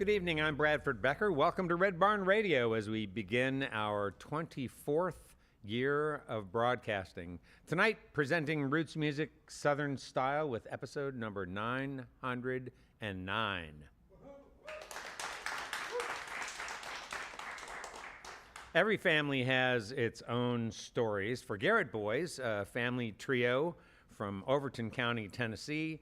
Good evening, I'm Bradford Becker. Welcome to Red Barn Radio as we begin our 24th year of broadcasting. Tonight, presenting roots music Southern style with episode number 909. Every family has its own stories. For Garrett Boys, a family trio from Overton County, Tennessee,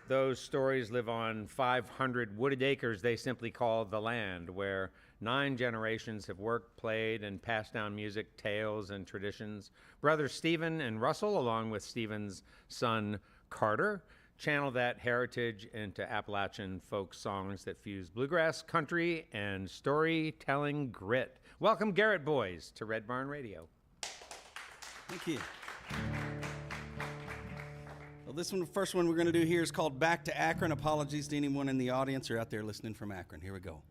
those stories live on 500 wooded acres they simply call the land, where 9 generations have worked, played, and passed down music, tales, and traditions. Brothers Stephen and Russell, along with Stephen's son Carter, channel that heritage into Appalachian folk songs that fuse bluegrass, country, and storytelling grit. Welcome, Garrett Boys, to Red Barn Radio. Thank you. Well, the first one we're going to do here is called Back to Akron. Apologies to anyone in the audience or out there listening from Akron. Here we go.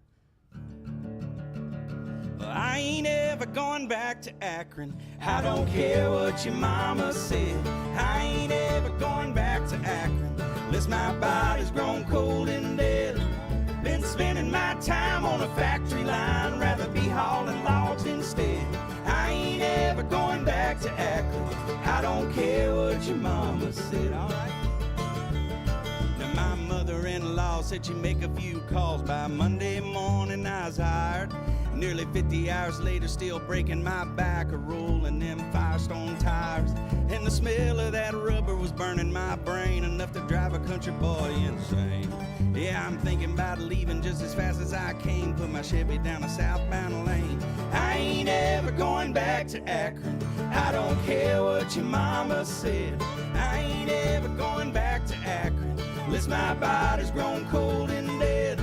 Well, I ain't ever going back to Akron. I don't care what your mama said. I ain't ever going back to Akron, unless my body's grown cold and dead. Been spending my time on a factory line, rather be hauling logs instead. I ain't ever going back to Akron. I don't care what your mama said. All right. Now my mother-in-law said she'd make a few calls by Monday morning. I was hired. Nearly 50 hours later, still breaking my back, or rolling them Firestone tires. And the smell of that rubber was burning my brain, enough to drive a country boy insane. Yeah, I'm thinking about leaving just as fast as I came, put my Chevy down a southbound lane. I ain't ever going back to Akron. I don't care what your mama said. I ain't ever going back to Akron, unless my body's grown cold and dead.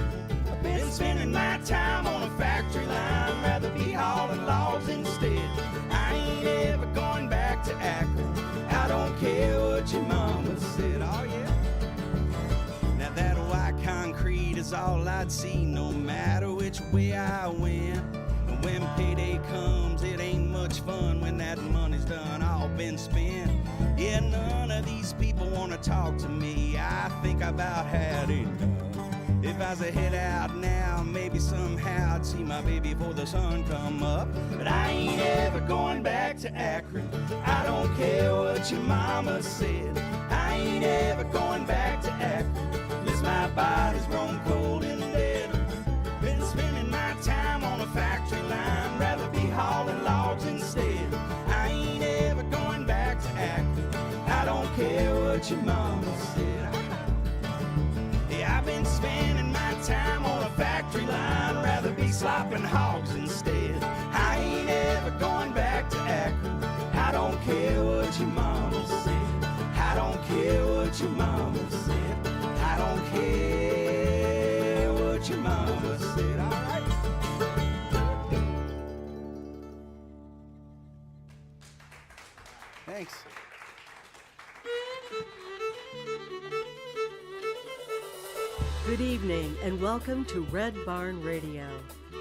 I've been spending my time on a factory line, rather be hauling logs instead. I ain't ever going back to Akron. I don't care what your mama said. Oh yeah. Now that white concrete is all I'd see, no matter which way I went. And when payday comes, it ain't much fun when that money's done all been spent. Yeah, none of these people wanna talk to me. I think I about had enough. If I was to head out now, maybe somehow I'd see my baby before the sun come up. But I ain't ever going back to Akron. I don't care what your mama said. I ain't ever going back to Akron, unless my body's grown cold and dead. Been spending my time on a factory line, rather be hauling logs instead. I ain't ever going back to Akron. I don't care what your mama said. I've been spending my time on a factory line, rather be slopping hogs instead. I ain't ever going back to Akron. I don't care what your mama said. I don't care what your mama said. I don't care what your mama said. All right. Thanks. Good evening and welcome to Red Barn Radio.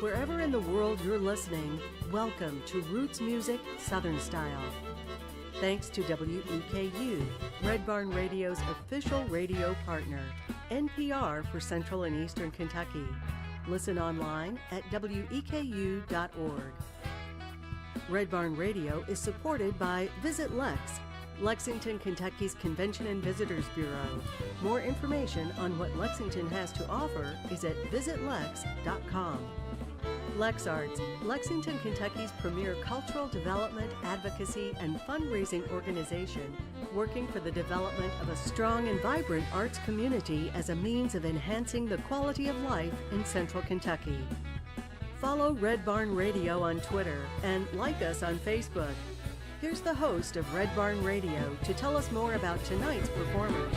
Wherever in the world you're listening, welcome to Roots Music Southern Style. Thanks to WEKU, Red Barn Radio's official radio partner, NPR for Central and Eastern Kentucky. Listen online at weku.org. Red Barn Radio is supported by Visit Lex, Lexington, Kentucky's Convention and Visitors Bureau. More information on what Lexington has to offer is at visitlex.com. LexArts, Lexington, Kentucky's premier cultural development, advocacy, and fundraising organization, working for the development of a strong and vibrant arts community as a means of enhancing the quality of life in Central Kentucky. Follow Red Barn Radio on Twitter and like us on Facebook. Here's the host of Red Barn Radio to tell us more about tonight's performers.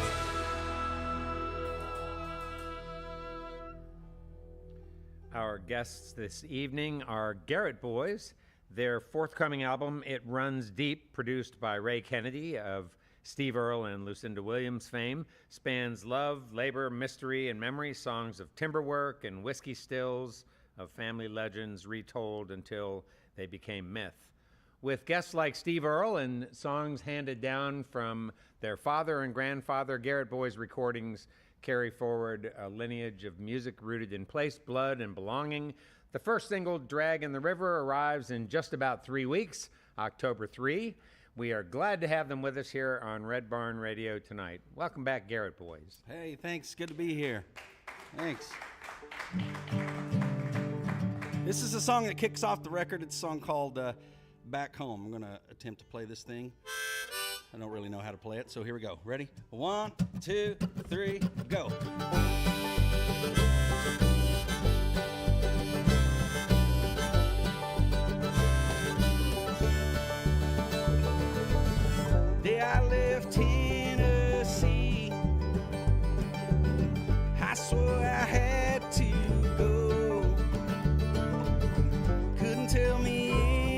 Our guests this evening are Garrett Boys. Their forthcoming album, It Runs Deep, produced by Ray Kennedy of Steve Earle and Lucinda Williams fame, spans love, labor, mystery, and memory, songs of timber work and whiskey stills, of family legends retold until they became myth. With guests like Steve Earle and songs handed down from their father and grandfather, Garrett Boys recordings carry forward a lineage of music rooted in place, blood, and belonging. The first single, Drag in the River, arrives in just about 3 weeks, October 3. We are glad to have them with us here on Red Barn Radio tonight. Welcome back, Garrett Boys. Hey, thanks. Good to be here. Thanks. This is a song that kicks off the record. It's a song called Back Home. I'm going to attempt to play this thing. I don't really know how to play it, so here we go. Ready? 1, 2, 3, go. Day I left Tennessee, I swore I had to go. Couldn't tell me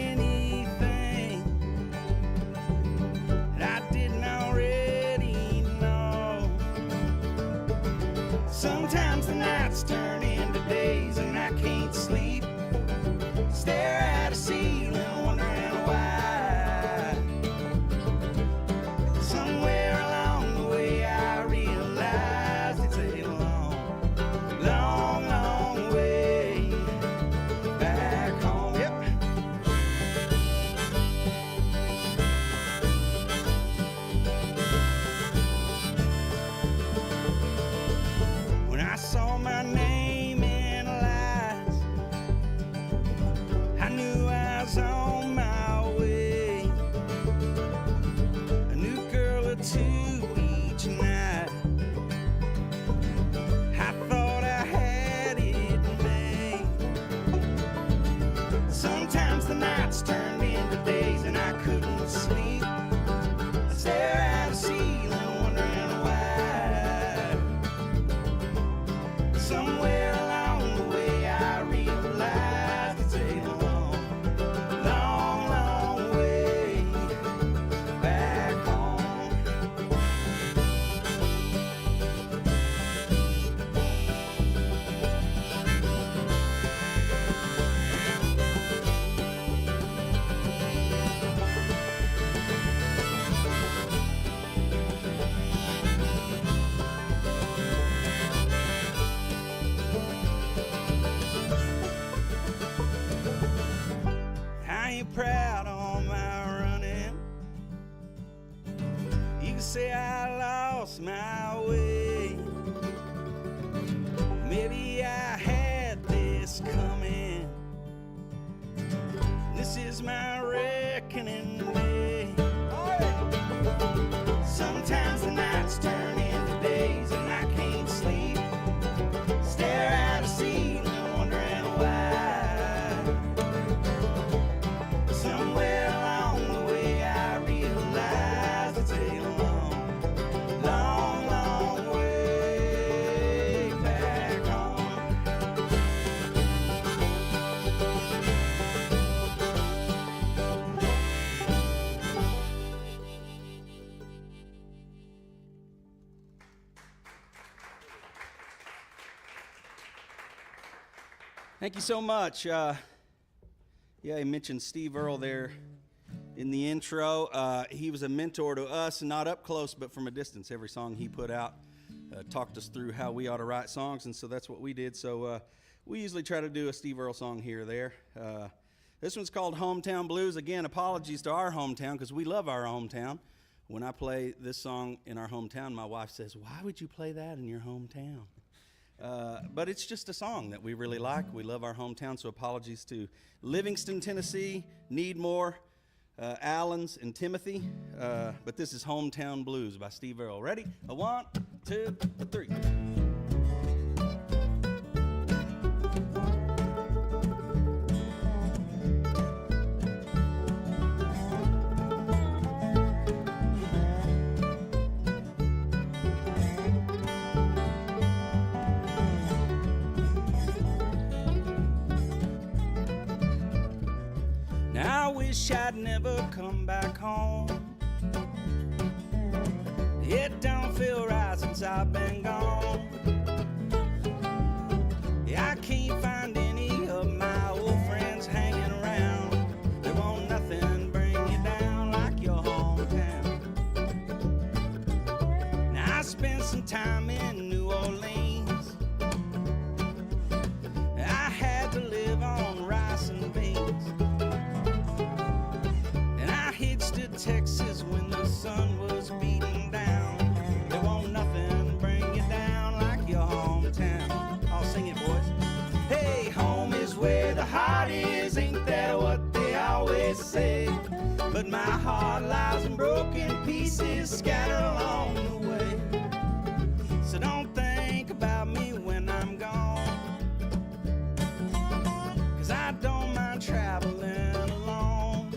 anything that I didn't already know. Sometimes the nights turn into days and I can't sleep. Stare at a ceiling wondering why. Somewhere along the way I realized it's a long, long, long way back home. Yep. When I saw my name in lights, I knew I was on my way. A new girl or two each night. I thought I had it made. Sometimes the nights turned into days and I couldn't sleep. I stare at the ceiling wondering why. Somewhere along the way I realized it's a long, long, long way back home. I ain't proud on my running. You can say I lost my way. Maybe I had this coming. This is my reckoning day. Sometimes the nights turn into days and I can't sleep. Stare at a ceiling wondering why. Somewhere along the way I realized it's a long, long, long way back home. Thank you so much. Yeah, I mentioned Steve Earle there in the intro. He was a mentor to us, and not up close, but from a distance. Every song he put out talked us through how we ought to write songs, and so that's what we did. So we usually try to do a Steve Earle song here or there. This one's called Hometown Blues. Again, apologies to our hometown, because we love our hometown. When I play this song in our hometown, my wife says, "Why would you play that in your hometown?" But it's just a song that we really like. We love our hometown, so apologies to Livingston, Tennessee, Needmore, Allens, and Timothy. But this is Hometown Blues by Steve Earle. Ready? 1, 2, 3. Now I wish I'd never come back home. It don't feel right since I've been gone. Yeah, I can't find any of my old friends hanging around. They won't nothing bring you down like your hometown. Now I spent some time in New Orleans. Texas when the sun was beating down. There won't nothing bring you down like your hometown. I'll sing it, boys. Hey, home is where the heart is, ain't that what they always say? But my heart lies in broken pieces scattered along the way. So don't think about me when I'm gone, 'cause I don't mind traveling alone.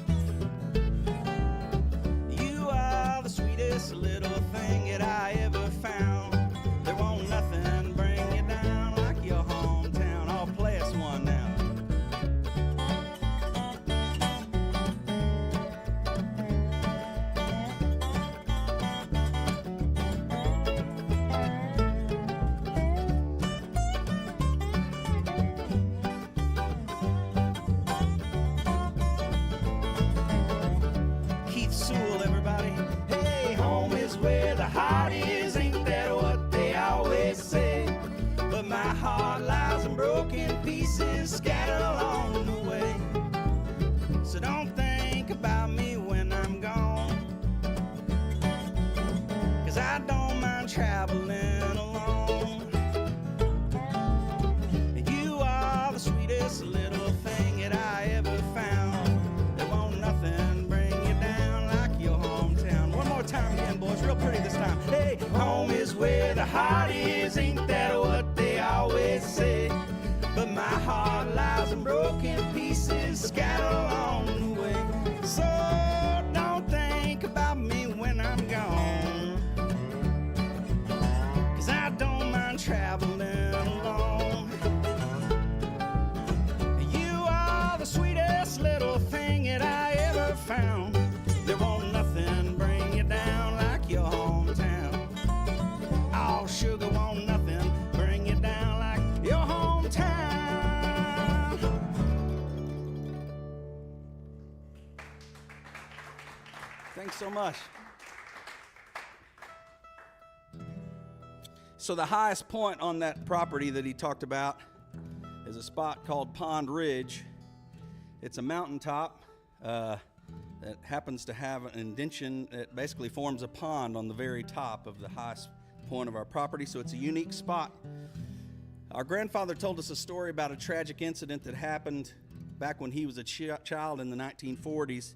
You are the sweetest little thing that I ever found. There won't nothing bring you down like your hometown. I'll play us one now. Everybody, hey, home is where the heart is, ain't that what they always say? But my heart lies in broken pieces scattered along the way. So don't think about me when I'm gone, 'cause I don't mind traveling alone. You are the sweetest little thing that I ever found. There won't nothing bring you down like your hometown. One more time again, boys, real pretty this time. Hey, home is where the heart is, ain't that what they always say? But my heart lies in broken pieces scattered along the way. So don't think about me when I'm gone, 'cause I don't mind traveling alone. You are the sweetest little thing that I ever found. There won't nothing bring you down like your hometown. Oh, sugar, won't nothing bring you down like your hometown. Thanks so much. So the highest point on that property that he talked about is a spot called Pond Ridge. It's a mountaintop that happens to have an indention that basically forms a pond on the very top of the highest point of our property, so it's a unique spot. Our grandfather told us a story about a tragic incident that happened back when he was a child in the 1940s.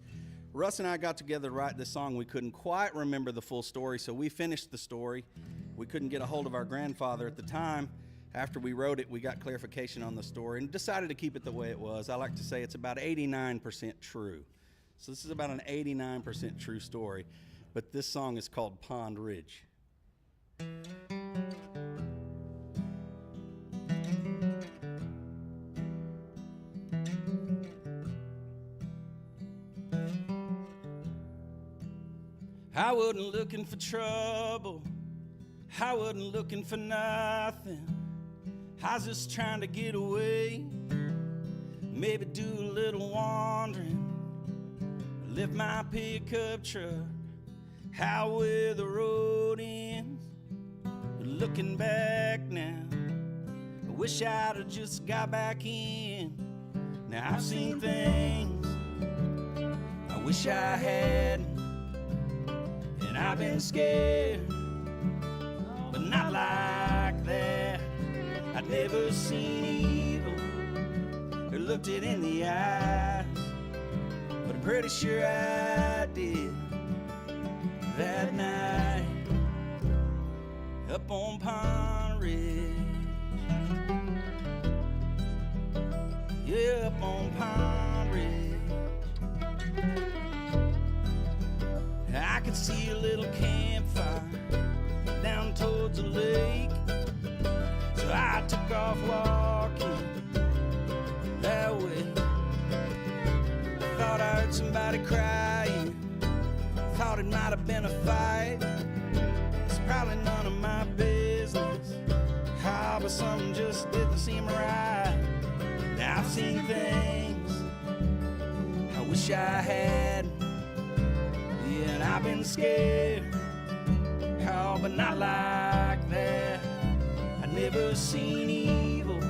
Russ and I got together to write this song. We couldn't quite remember the full story, so we finished the story. We couldn't get a hold of our grandfather at the time. After we wrote it, we got clarification on the story and decided to keep it the way it was. I like to say it's about 89% true. So this is about an 89% true story. But this song is called Pond Ridge. I wasn't looking for trouble. I wasn't looking for nothing. I was just trying to get away, maybe do a little wandering, lift my pickup truck out where the road ends. Looking back now, I wish I'd have just got back in. Now I've seen things I wish I hadn't, and I've been scared, but not like that. I'd never seen evil or looked it in the eyes, but I'm pretty sure I did that night up on Pond Ridge. Yeah, up on Pond Ridge. I could see a little campfire down towards the lake, so I took off walking that way. Thought I heard somebody crying, thought it might have been a fight. It's probably none of my business, but something just didn't seem right. Now I've seen things I wish I hadn't, yeah, and I've been scared, but not like that. I'd never seen evil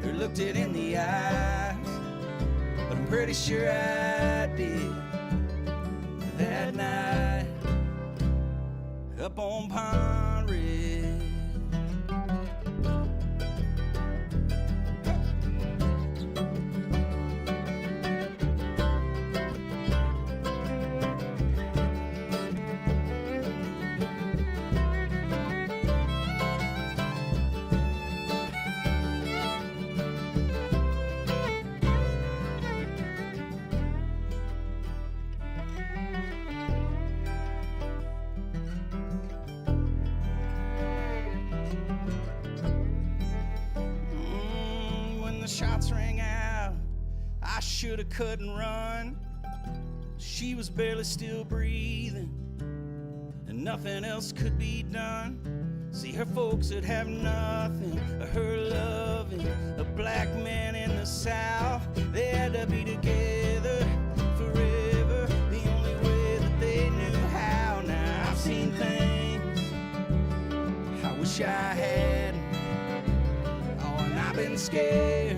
or looked it in the eyes, but I'm pretty sure I did up on Pond Ridge. Shots rang out, I shoulda cut and run. She was barely still breathing, and nothing else could be done. See, her folks would have nothing, her loving a black man in the South. They had to be together forever, the only way that they knew how. Now I've seen things I wish I had. Oh, and I've been scared.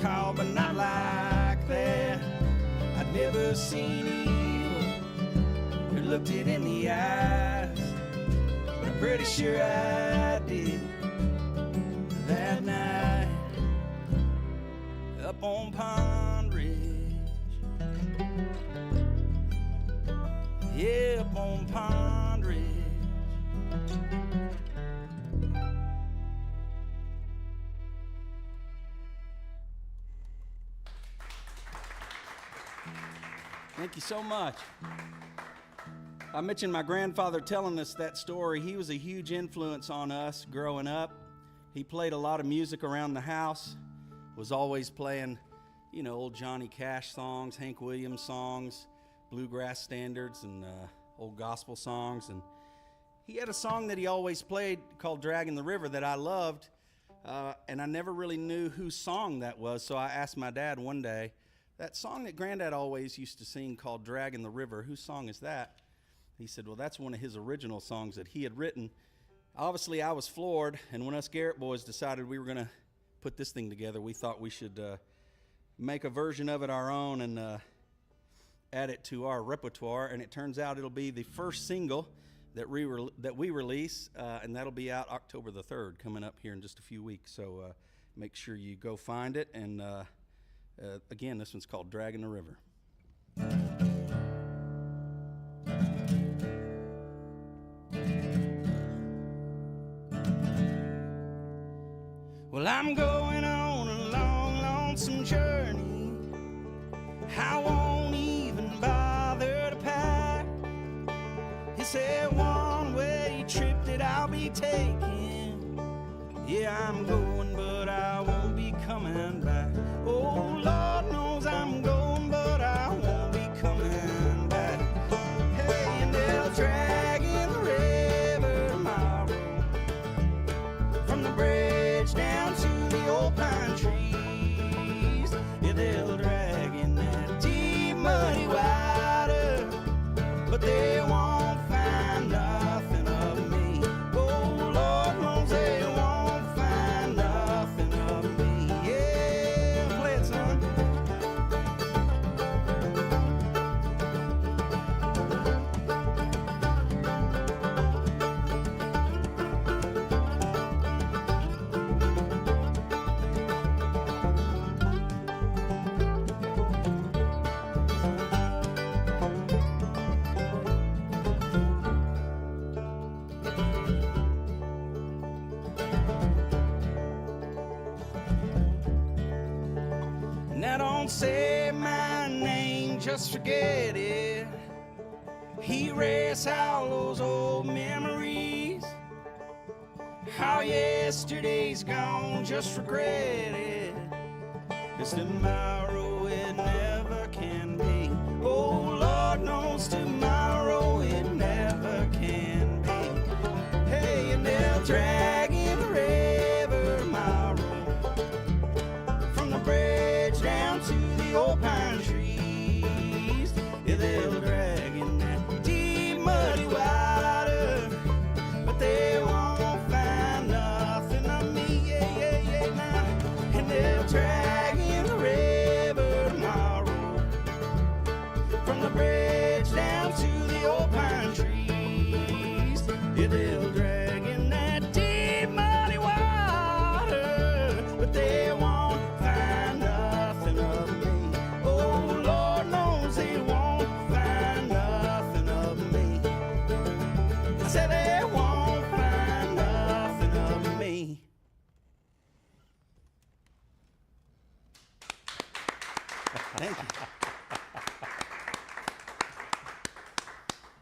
Oh, but not like that. I'd never seen evil or looked it in the eyes, but I'm pretty sure I did that night up on Pond Ridge. Yeah, up on Pond Ridge. Thank you so much. I mentioned my grandfather telling us that story. He was a huge influence on us growing up. He played a lot of music around the house, was always playing, you know, old Johnny Cash songs, Hank Williams songs, bluegrass standards, and old gospel songs. And he had a song that he always played called Dragging the River that I loved, and I never really knew whose song that was, so I asked my dad one day, that song that Granddad always used to sing called Dragging the River, whose song is that? He said, well, that's one of his original songs that he had written. Obviously, I was floored, and when us Garrett Boys decided we were going to put this thing together, we thought we should make a version of it our own and add it to our repertoire, and it turns out it'll be the first single that we release, and that'll be out October the 3rd, coming up here in just a few weeks. So make sure you go find it, and again, this one's called Dragging the River. Well, I'm going on a long, lonesome journey. I won't even bother to pack. He said one way trip that I'll be taking. Yeah, I'm going, but I won't be coming back. Oh, Lord knows I'm going, but I won't be coming back. Hey, and they'll drag in the river tomorrow, from the bridge down to the old pine trees. Yeah, they'll drag in that deep, muddy water, but they won't find nothing of me. Oh, Lord knows they won't find nothing of me. Yeah, play it, son. Now don't say my name, just forget it. Erase all those old memories. How yesterday's gone, just regret it. 'Cause tomorrow it never can be. Oh, Lord knows tomorrow it never can be. Hey, and they'll drag in the river tomorrow, from the bridge down to the old pine trees. Yeah, they'll drag in that deep, muddy water, but they won't find nothing of me. Yeah, yeah, yeah, now. And they'll drag in the river tomorrow, Yeah, they'll drag in that deep muddy water, but they won't find nothing of me. Oh, Lord knows they won't find nothing of me. I said they won't find nothing of me. Thank you.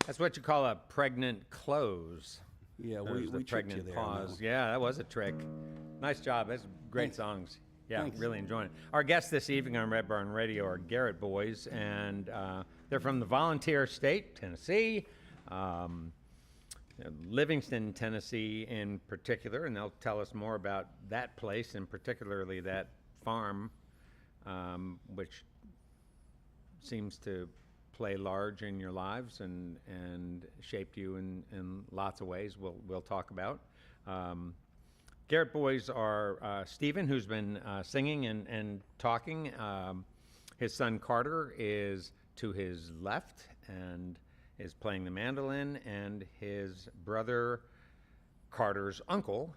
That's what you call a pregnant close. Yeah, There's we the tricked pregnant you there on that pause. one. Yeah, that was a trick. Nice job. That's great Thanks. songs. Yeah, Thanks. really enjoying it. Our guests this evening on Red Barn Radio are Garrett Boys, and they're from the Volunteer State, Tennessee, Livingston, Tennessee in particular, and they'll tell us more about that place and particularly that farm, which seems to play large in your lives and shaped you in lots of ways we'll talk about. Garrett Boys are Stephen, who's been singing and talking. His son Carter is to his left and is playing the mandolin, and his brother Carter's uncle,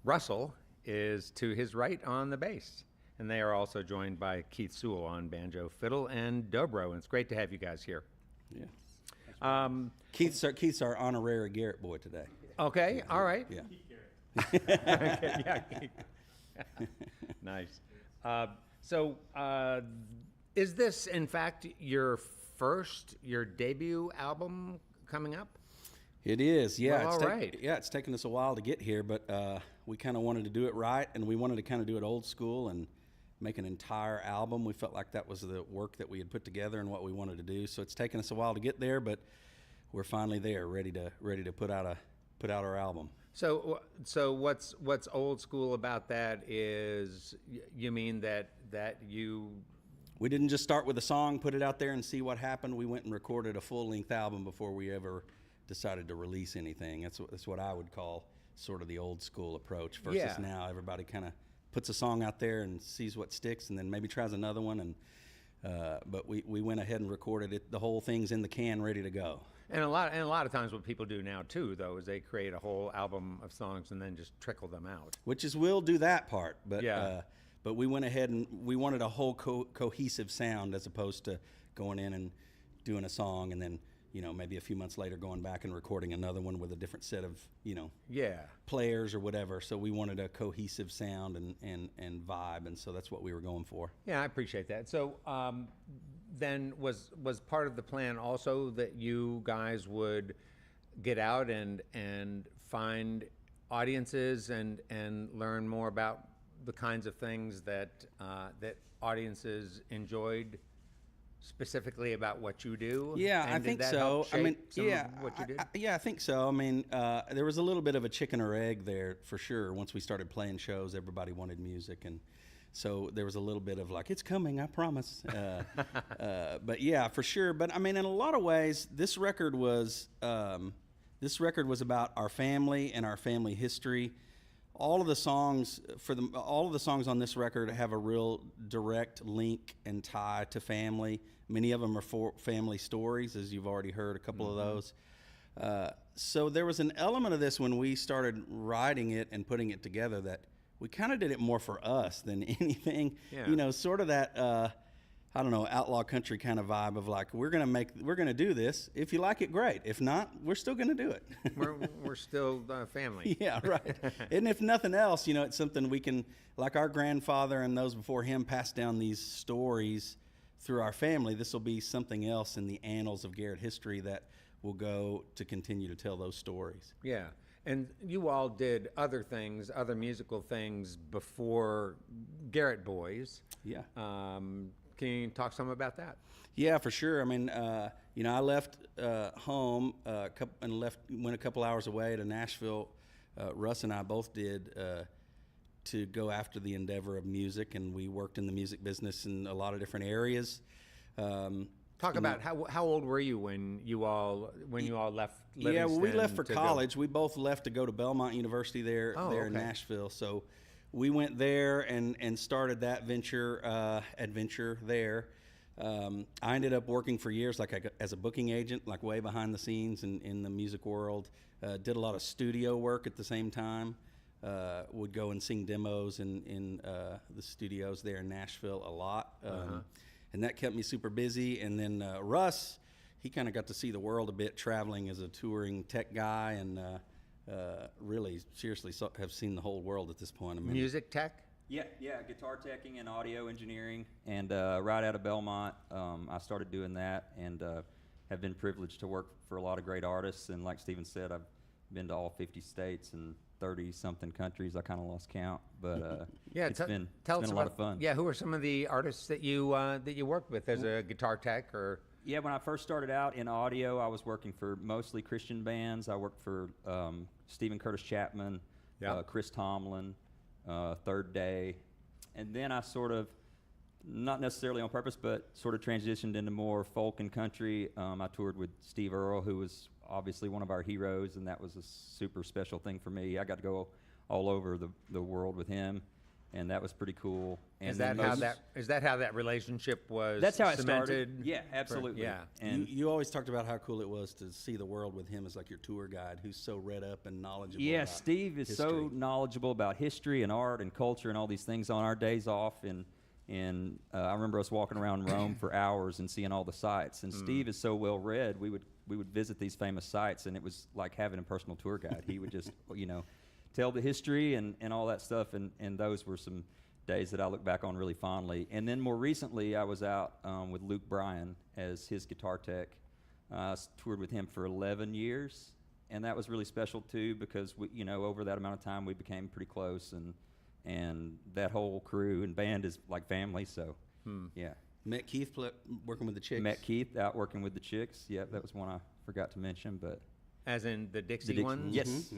Russell, is to his right on the bass. And they are also joined by Keith Sewell on banjo, fiddle, and dobro. And it's great to have you guys here. Yeah. Keith's our honorary Garrett boy today. Okay, all right. Yeah. Okay, yeah, Keith. Nice. So, is this, in fact, your debut album coming up? It is, yeah. Well, all right. It's taken us a while to get here, but we kind of wanted to do it right, and we wanted to kind of do it old school and make an entire album. We felt like that was the work that we had put together and what we wanted to do. So it's taken us a while to get there, but we're finally there, ready to put out our album. So what's old school about that is you mean that you. We didn't just start with a song, put it out there, and see what happened. We went and recorded a full-length album before we ever decided to release anything. That's what I would call sort of the old school approach. Versus now, everybody kind of puts a song out there and sees what sticks, and then maybe tries another one. And but we went ahead and recorded it. The whole thing's in the can, ready to go. And a lot of times, what people do now too, though, is they create a whole album of songs and then just trickle them out. We'll do that part, but Yeah. But we went ahead and we wanted a whole cohesive sound as opposed to going in and doing a song and then, maybe a few months later going back and recording another one with a different set of, players or whatever. So we wanted a cohesive sound and vibe, and so that's what we were going for. Yeah, I appreciate that. So then was part of the plan also that you guys would get out and find audiences and learn more about the kinds of things that audiences enjoyed specifically about what you do? Yeah, And I did think that so. help I mean, shape some yeah, of what you did? I think so. I mean, there was a little bit of a chicken or egg there for sure. Once we started playing shows, everybody wanted music, and so there was a little bit of like, it's coming, I promise. But yeah, for sure. But I mean, in a lot of ways, this record was about our family and our family history. All of the songs on this record have a real direct link and tie to family. Many of them are family stories, as you've already heard a couple of those. So there was an element of this when we started writing it and putting it together that we kind of did it more for us than anything. Yeah. Sort of that outlaw country kind of vibe of like, we're gonna do this. If you like it, great. If not, we're still gonna do it. we're still family. Yeah, right. And if nothing else, it's something we can, like our grandfather and those before him passed down these stories through our family. This will be something else in the annals of Garrett history that will go to continue to tell those stories. Yeah. And you all did other things, other musical things before Garrett Boys. Yeah. Can you talk some about that? Yeah, for sure. I mean, I left home went a couple hours away to Nashville. Russ and I both did to go after the endeavor of music, and we worked in the music business in a lot of different areas. Talk about how old were you when you all left Livingston? Yeah, well, we left for to college. We both left to go to Belmont University there in Nashville. So we went there and started that adventure there. I ended up working for years as a booking agent, like way behind the scenes in the music world. Did a lot of studio work at the same time. Would go and sing demos in the studios there in Nashville a lot. And that kept me super busy. And then Russ, he kind of got to see the world a bit traveling as a touring tech guy, and really seriously have seen the whole world at this point. I mean, Music tech? Yeah, guitar teching and audio engineering. And right out of Belmont, I started doing that, and have been privileged to work for a lot of great artists. And like Steven said, I've been to all 50 states and 30-something countries. I kind of lost count, but Yeah, it's been tell a us lot of fun. Yeah, who are some of the artists that you worked with as a guitar tech? Or Yeah, when I first started out in audio, I was working for mostly Christian bands. I worked for Stephen Curtis Chapman, Chris Tomlin, Third Day, and then I sort of, not necessarily on purpose, but sort of transitioned into more folk and country. I toured with Steve Earle, who was obviously one of our heroes, and that was a super special thing for me. I got to go all over the world with him, and that was pretty cool. And is that how that relationship was? That's how it cemented? started. Yeah, absolutely. Yeah. And you always talked about how cool it was to see the world with him as like your tour guide, who's so read up and knowledgeable. yeah, about Steve is history. so knowledgeable about history and art and culture and all these things on our days off. And I remember us walking around Rome for hours and seeing all the sites. And Steve is so well read. We would visit these famous sites, and it was like having a personal tour guide. He would just tell the history and all that stuff. And those were some days that I look back on really fondly. And then more recently, I was out with Luke Bryan as his guitar tech. I toured with him for 11 years, and that was really special too, because we, over that amount of time we became pretty close, and that whole crew and band is like family. So yeah. Met Keith working with the Chicks. Met Keith out working with the Chicks. Yeah, that was one I forgot to mention, but As in the Dixie ones? Yes.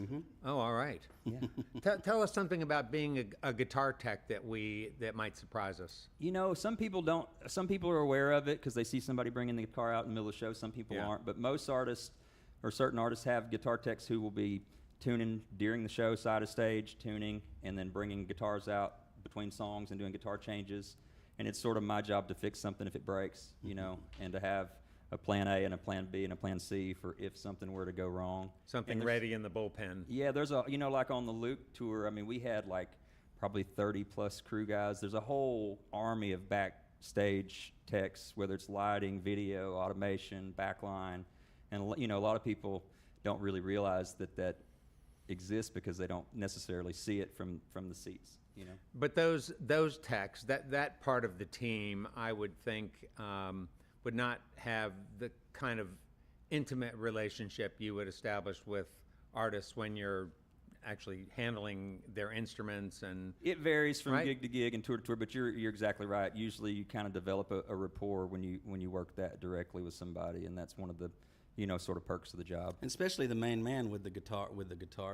Oh, all right. Yeah. Tell us something about being a guitar tech that might surprise us. Some people don't. Some people are aware of it because they see somebody bringing the guitar out in the middle of the show. Some people aren't. But most artists, or certain artists, have guitar techs who will be tuning during the show, side of stage, tuning, and then bringing guitars out between songs and doing guitar changes. And it's sort of my job to fix something if it breaks, and to have a plan A and a plan B and a plan C for if something were to go wrong. Something ready in the bullpen. Yeah, there's like on the Luke tour, I mean, we had like probably 30 plus crew guys. There's a whole army of backstage techs, whether it's lighting, video, automation, backline. And, a lot of people don't really realize that exists because they don't necessarily see it from the seats. But those techs, that part of the team, I would think, would not have the kind of intimate relationship you would establish with artists when you're actually handling their instruments. And it varies from right? gig to gig and tour to tour, but you're exactly right. Usually you kind of develop a rapport when you work that directly with somebody, and that's one of the sort of perks of the job. And especially the main man with the guitar.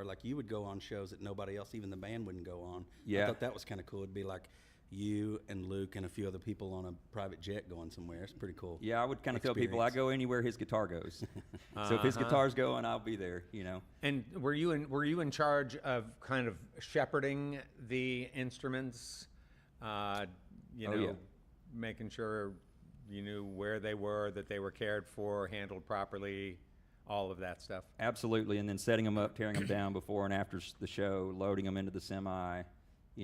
Like, you would go on shows that nobody else, even the band, wouldn't go on. Yeah. I thought that was kind of cool. It'd be like you and Luke and a few other people on a private jet going somewhere. It's pretty cool. Yeah, I would kind of tell people I go anywhere his guitar goes. So if his guitar's going, I'll be there. And were you in charge of kind of shepherding the instruments? Making sure you knew where they were, that they were cared for, handled properly, all of that stuff. Absolutely, and then setting them up, tearing them down before and after the show, loading them into the semi,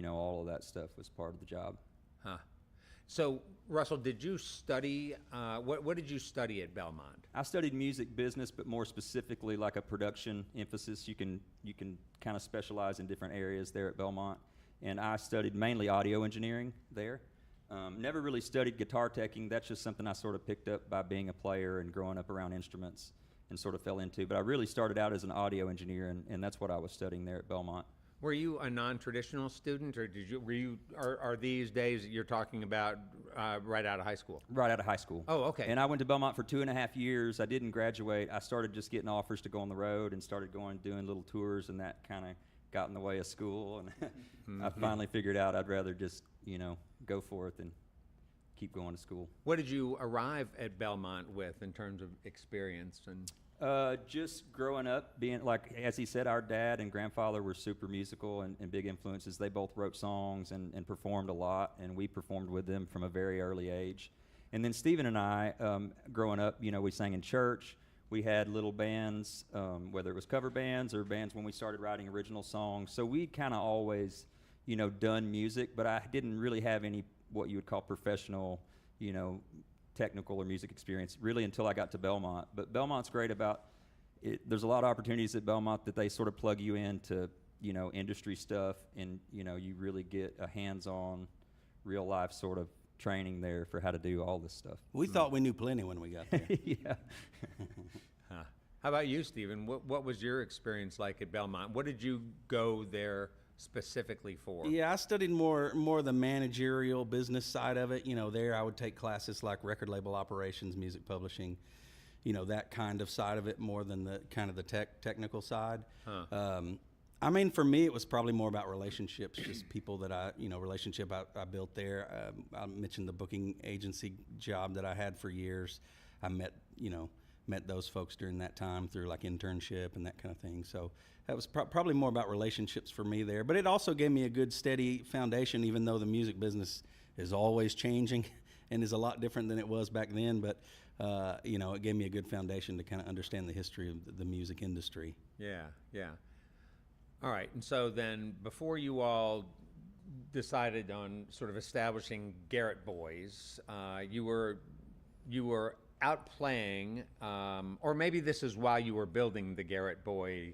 all of that stuff was part of the job. Huh. So, Russell, did you study, what did you study at Belmont? I studied music business, but more specifically like a production emphasis. You can kind of specialize in different areas there at Belmont, and I studied mainly audio engineering there. Never really studied guitar teching. That's just something I sort of picked up by being a player and growing up around instruments and sort of fell into. But I really started out as an audio engineer, and that's what I was studying there at Belmont. Were you a non-traditional student, or are these days that you're talking about right out of high school? Right out of high school. Oh, okay. And I went to Belmont for 2.5 years. I didn't graduate. I started just getting offers to go on the road and started doing little tours, and that kind of got in the way of school. And I finally figured out I'd rather just, go for it than keep going to school. What did you arrive at Belmont with in terms of experience? And just growing up, being like, as he said, our dad and grandfather were super musical and big influences. They both wrote songs and performed a lot, and we performed with them from a very early age. And then Stephen and I, growing up, you know, we sang in church. We had little bands, whether it was cover bands or bands when we started writing original songs. So we kind of always, you know, done music, but I didn't really have any what you would call professional, you know, technical or music experience really until I got to Belmont. But Belmont's great about it. There's a lot of opportunities at Belmont that they sort of plug you into, you know, industry stuff, and, you know, you really get a hands-on, real-life sort of training there for how to do all this stuff. We thought we knew plenty when we got there. Yeah. Huh. How about you, Stephen? What was your experience like at Belmont? What did you go there specifically for? Yeah, I studied more the managerial business side of it. You know, there I would take classes like record label operations, music publishing, you know, that kind of side of it more than the kind of the technical side. Huh. I mean, for me, it was probably more about relationships, just people that I built there. I mentioned the booking agency job that I had for years. I met those folks during that time through like internship and that kind of thing. So that was probably more about relationships for me there. But it also gave me a good, steady foundation, even though the music business is always changing and is a lot different than it was back then. But, you know, it gave me a good foundation to kind of understand the history of the music industry. Yeah, yeah. All right, and so then before you all decided on sort of establishing Garrett Boys, you were out playing, or maybe this is while you were building the Garrett Boy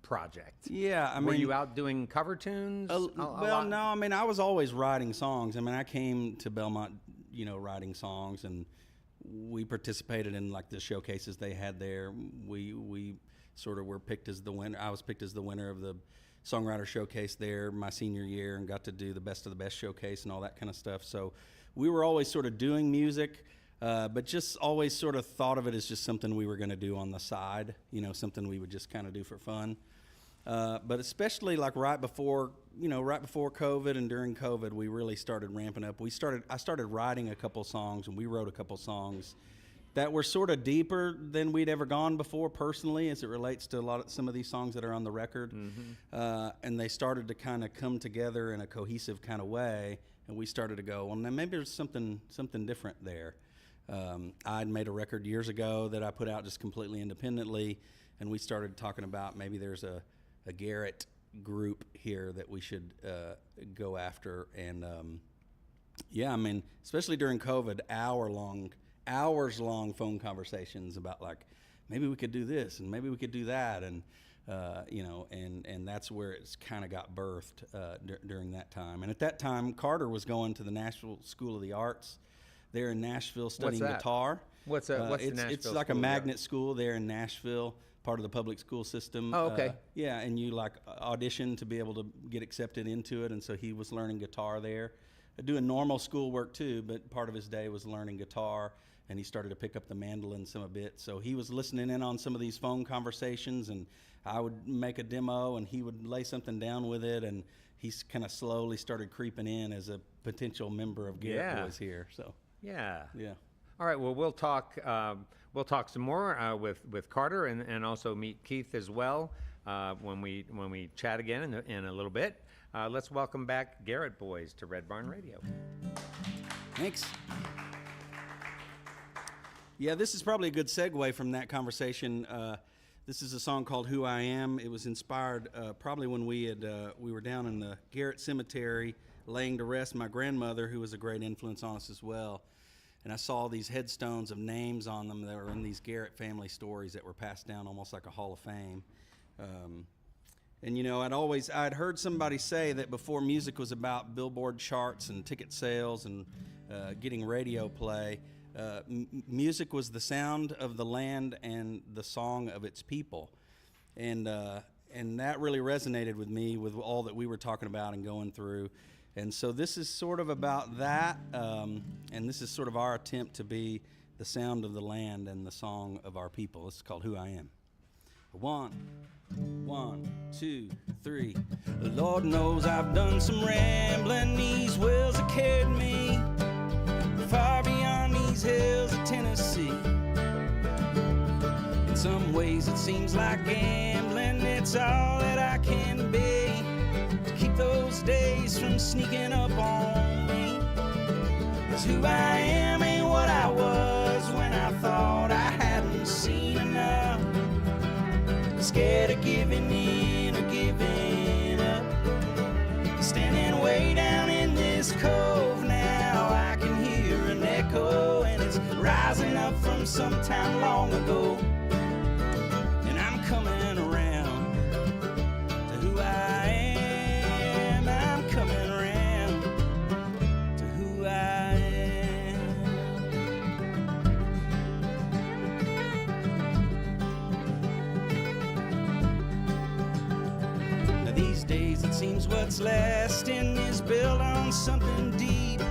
project. Yeah, Were you out doing cover tunes? Well, no, I mean, I was always writing songs. I mean, I came to Belmont, you know, writing songs, and we participated in like the showcases they had there. We sort of were picked as the winner. I was picked as the winner of the songwriter showcase there my senior year, and got to do the best of the best showcase and all that kind of stuff. So we were always sort of doing music, but just always sort of thought of it as just something we were going to do on the side, you know, something we would just kind of do for fun. But especially like right before COVID and during COVID, we really started ramping up. I started writing a couple songs, and we wrote a couple songs that were sort of deeper than we'd ever gone before personally, as it relates to some of these songs that are on the record. Mm-hmm. And they started to kind of come together in a cohesive kind of way, and we started to go, well, now maybe there's something different there. I'd made a record years ago that I put out just completely independently, and we started talking about maybe there's a Garrett group here that we should go after. And yeah, I mean, especially during COVID, hours-long phone conversations about like, maybe we could do this and maybe we could do that, and you know, and that's where it's kind of got birthed during that time. And at that time, Carter was going to the Nashville School of the Arts there in Nashville studying guitar. What's the Nashville It's like a magnet school there in Nashville, part of the public school system. Oh, okay. Yeah, and you like audition to be able to get accepted into it, and so he was learning guitar there, doing normal school work too, but part of his day was learning guitar, and he started to pick up the mandolin some a bit. So he was listening in on some of these phone conversations, and I would make a demo, and he would lay something down with it, and he's kind of slowly started creeping in as a potential member of Garrett Boys here. So yeah. All right. Well, we'll talk some more with Carter, and also meet Keith as well when we chat again in a little bit. Let's welcome back Garrett Boys to Red Barn Radio. Thanks. Yeah, this is probably a good segue from that conversation. This is a song called "Who I Am." It was inspired probably when we were down in the Garrett Cemetery laying to rest my grandmother, who was a great influence on us as well. And I saw these headstones of names on them that were in these Garrett family stories that were passed down almost like a Hall of Fame. And you know, I'd heard somebody say that before music was about Billboard charts and ticket sales and getting radio play, music was the sound of the land and the song of its people. And that really resonated with me with all that we were talking about and going through. And so this is sort of about that, and this is sort of our attempt to be the sound of the land and the song of our people. This is called "Who I Am." 1, 2, 3. Lord knows I've done some rambling. These wells have carried me far beyond these hills of Tennessee. In some ways it seems like gambling. It's all that I can be to keep those days from sneaking up on me. 'Cause who I am ain't what I was when I thought I hadn't seen enough. Scared of giving in or giving up. Standing way down in this cove now, I can hear an echo, and it's rising up from some time long ago. And I'm coming around to who I am. I'm coming around to who I am. Now these days it seems what's lasting is built on something deep,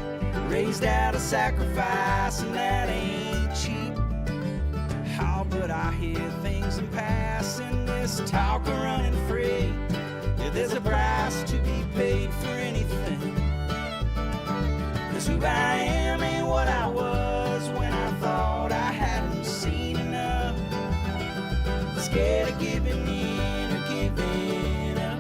raised out of sacrifice, and that ain't cheap. How but I hear things in passing, this talk of running free. Yeah, there's a price to be paid for anything. 'Cause who I am ain't what I was when I thought I hadn't seen enough. Scared of giving in or giving up.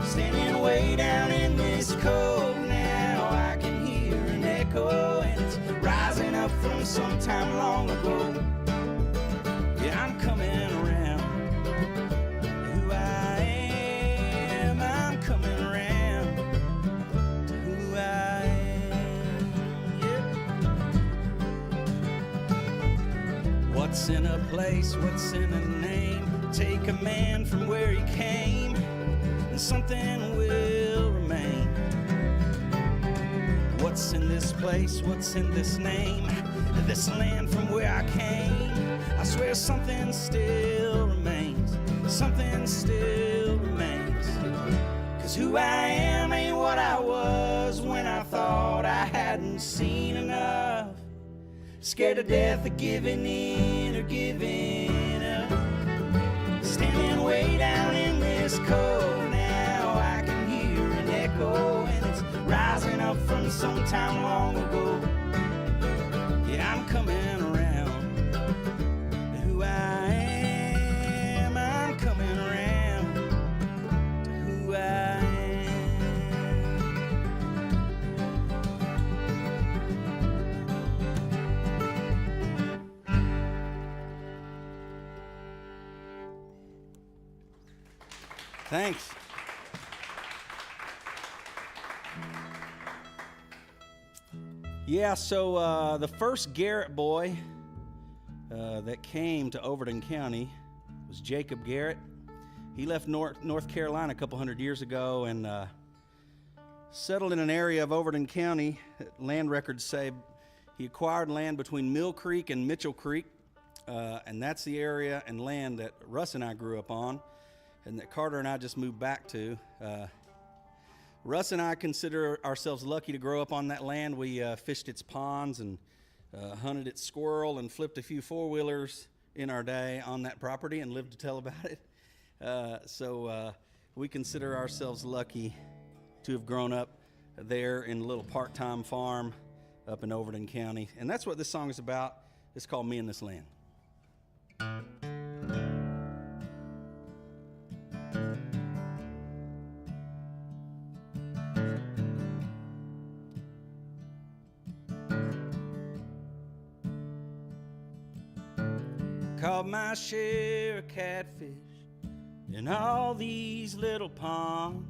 Standing way down in this cove now, I can hear an echo, and it's rising up from some time long ago. Yeah, I'm coming around to who I am. I'm coming around to who I am. Yeah. What's in a place? What's in a name? Take a man from where he came, and something will remain. What's in this place? What's in this name? This land from where I came. I swear something still remains. Something still remains. 'Cause who I am ain't what I was when I thought I hadn't seen enough. Scared to death of giving in or giving up. Standing way down in this cove now, I can hear an echo, and it's rising up from some time long ago. Yeah, I'm coming around to who I am. I'm coming around to who I am. Thanks. Yeah, so the first Garrett boy that came to Overton County was Jacob Garrett. He left North Carolina a couple hundred years ago and settled in an area of Overton County. Land records say he acquired land between Mill Creek and Mitchell Creek, and that's the area and land that Russ and I grew up on, and that Carter and I just moved back to. Russ and I consider ourselves lucky to grow up on that land. We fished its ponds and hunted its squirrel and flipped a few four-wheelers in our day on that property and lived to tell about it. So we consider ourselves lucky to have grown up there in a little part-time farm up in Overton County. And that's what this song is about. It's called Me and This Land. Caught my share of catfish in all these little ponds.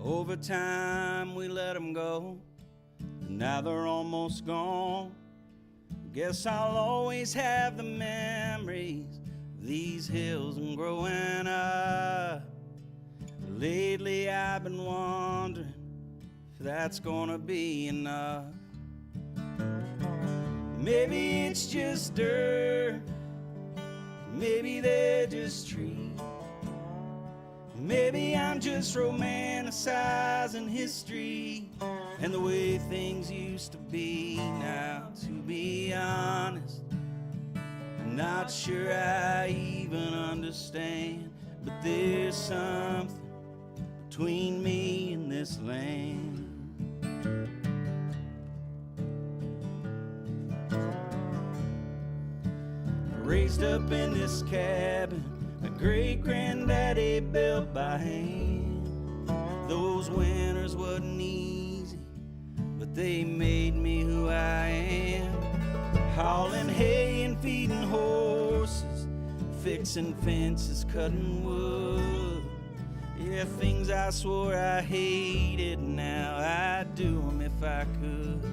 Over time we let them go, and now they're almost gone. Guess I'll always have the memories of these hills and growing up. Lately I've been wondering if that's gonna be enough. Maybe it's just dirt, maybe they're just trees. Maybe I'm just romanticizing history and the way things used to be. Now, to be honest, I'm not sure I even understand, but there's something between me and this land. Raised up in this cabin my great-granddaddy built by hand. Those winters wasn't easy, but they made me who I am. Hauling hay and feeding horses, fixing fences, cutting wood. Yeah, things I swore I hated, now I'd do them if I could.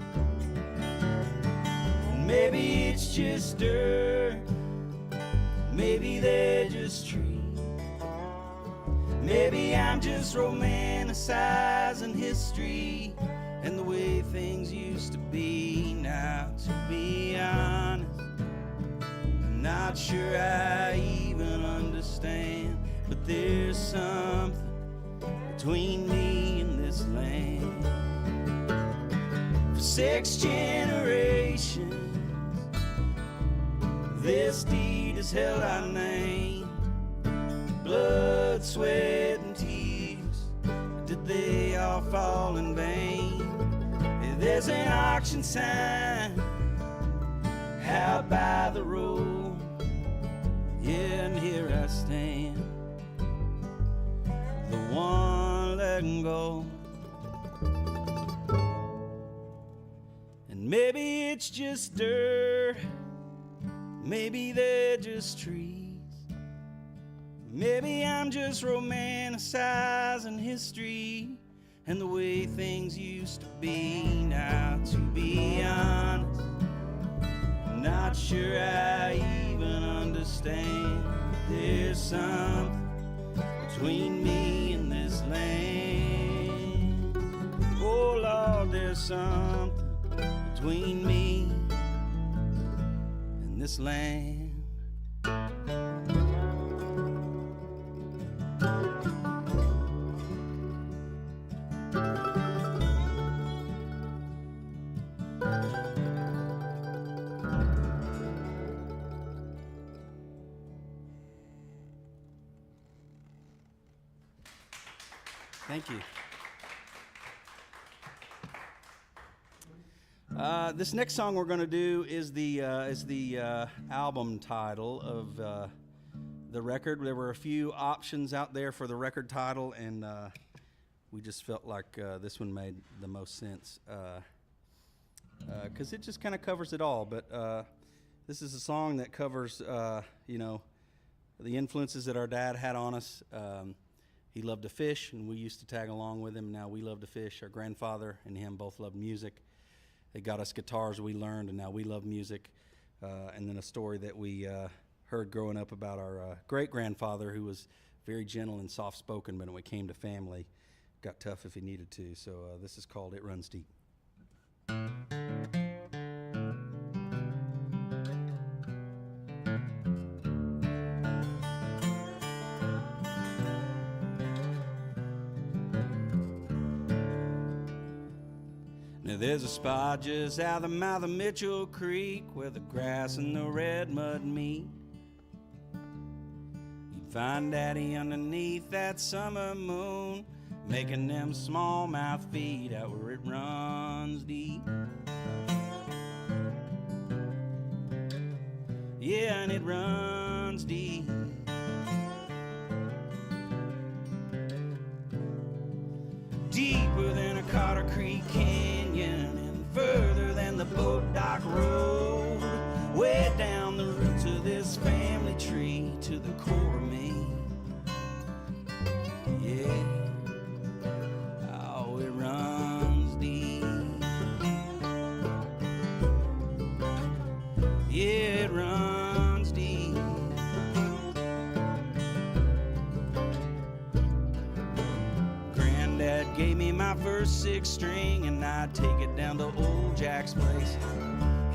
Maybe it's just dirt, maybe they're just trees. Maybe I'm just romanticizing history and the way things used to be. Now, to be honest, I'm not sure I even understand, but there's something between me and this land. For 6 generations, this deed has held our name. Blood, sweat, and tears, did they all fall in vain? There's an auction sign out by the road. Yeah, and here I stand, the one letting go. And maybe it's just dirt, maybe they're just trees. Maybe I'm just romanticizing history and the way things used to be. Now, to be honest, I'm not sure I even understand. There's something between me and this land. Oh Lord, there's something between me and this land. Thank you. This next song we're going to do is the album title of the record. There were a few options out there for the record title, and we just felt like this one made the most sense because it just kind of covers it all. But this is a song that covers, you know, the influences that our dad had on us. He loved to fish, and we used to tag along with him. Now we love to fish. Our grandfather and him both loved music. They got us guitars we learned, and now we love music. And then a story that we heard growing up about our great-grandfather, who was very gentle and soft-spoken, but when it came to family, got tough if he needed to. So this is called It Runs Deep. Now there's a spot just out the mouth of Mitchell Creek where the grass and the red mud meet. You'd find Daddy underneath that summer moon, making them smallmouth feed out where it runs deep. Yeah, and it runs deep. Deeper than a Carter Creek Canyon and further than the boat dock road. Way down the roots of this family tree to the core of me. Yeah, oh, it runs deep. Yeah, it runs deep. Granddad gave me my first 6 string, and I'd take it down to old Jack's place.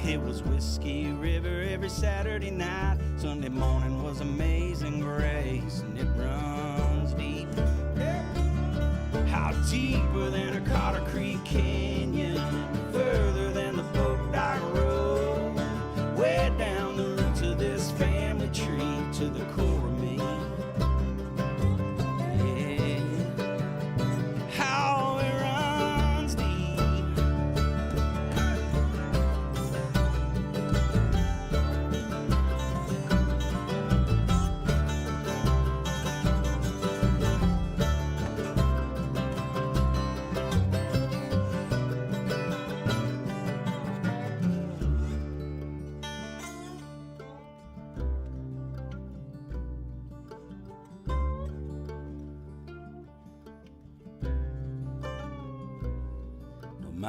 It was Whiskey River every Saturday night. Sunday morning was Amazing Grace, and it runs deep. How deeper than a Carter Creek Canyon, further than the boat dock road. Way down the roots of this family tree to the core of me. Yeah, how it runs deep.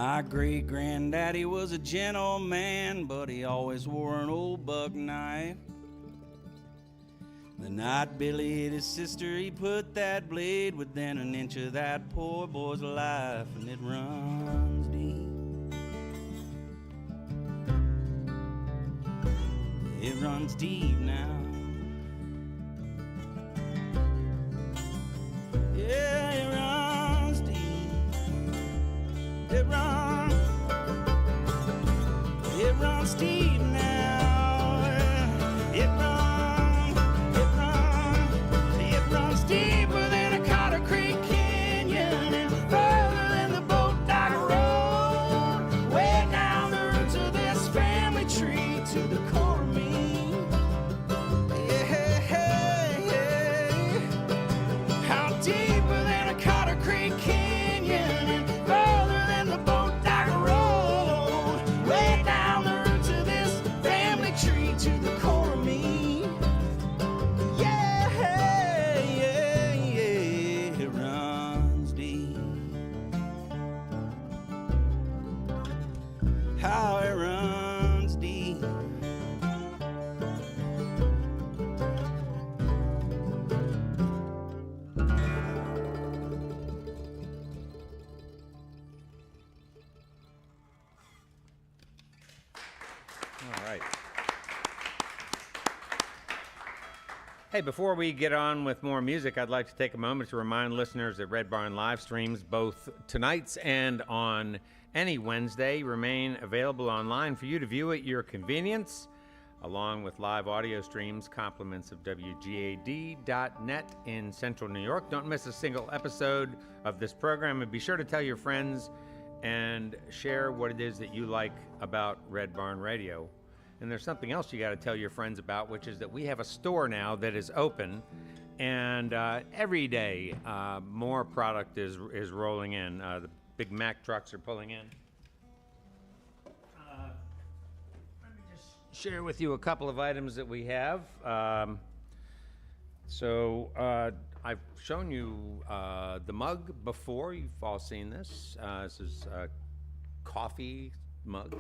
My great granddaddy was a gentleman, but he always wore an old buck knife. The night Billy hit his sister, he put that blade within an inch of that poor boy's life, and it runs deep. It runs deep now. Yeah, it runs deep. It runs deep now. It runs deeper than a Carter Creek Canyon and further than the Boat Dock Road. Way down the roots of this family tree to the core of me. How deeper than a Carter Creek Canyon and further than the Boat Dock Road. Way down the roots of this family tree to the core of me. Yeah, it runs deep. How it runs deep. All right. Hey, before we get on with more music, I'd like to take a moment to remind listeners that Red Barn live streams, both tonight's and on any Wednesday, remain available online for you to view at your convenience, along with live audio streams, compliments of WGAD.net in Central New York. Don't miss a single episode of this program, and be sure to tell your friends and share what it is that you like about Red Barn Radio. And there's something else you got to tell your friends about, which is that we have a store now that is open, and every day more product is rolling in. The big Mack trucks are pulling in. Let me just share with you a couple of items that we have. I've shown you the mug before. You've all seen this. This is a coffee mug.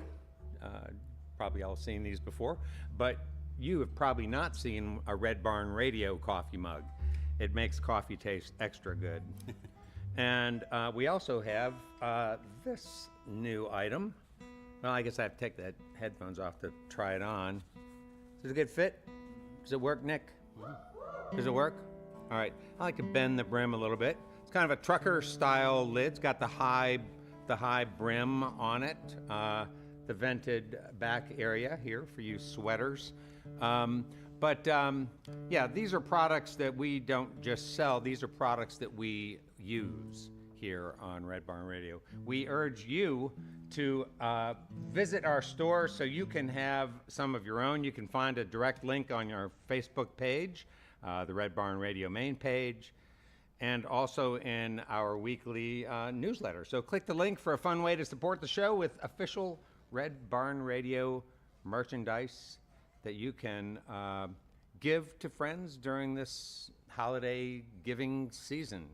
Probably all seen these before, but you have probably not seen a Red Barn Radio coffee mug. It makes coffee taste extra good. And we also have this new item. Well, I guess I have to take the headphones off to try it on. Does it get fit? Does it work, Nick? Does it work? All right. I like to bend the brim a little bit. It's kind of a trucker style lid. It's got the high brim on it. The vented back area here for you sweaters. Yeah, these are products that we don't just sell. These are products that we use here on Red Barn Radio. We urge you to visit our store so you can have some of your own. You can find a direct link on our Facebook page, the Red Barn Radio main page, and also in our weekly newsletter. So click the link for a fun way to support the show with official Red Barn Radio merchandise that you can give to friends during this holiday giving season,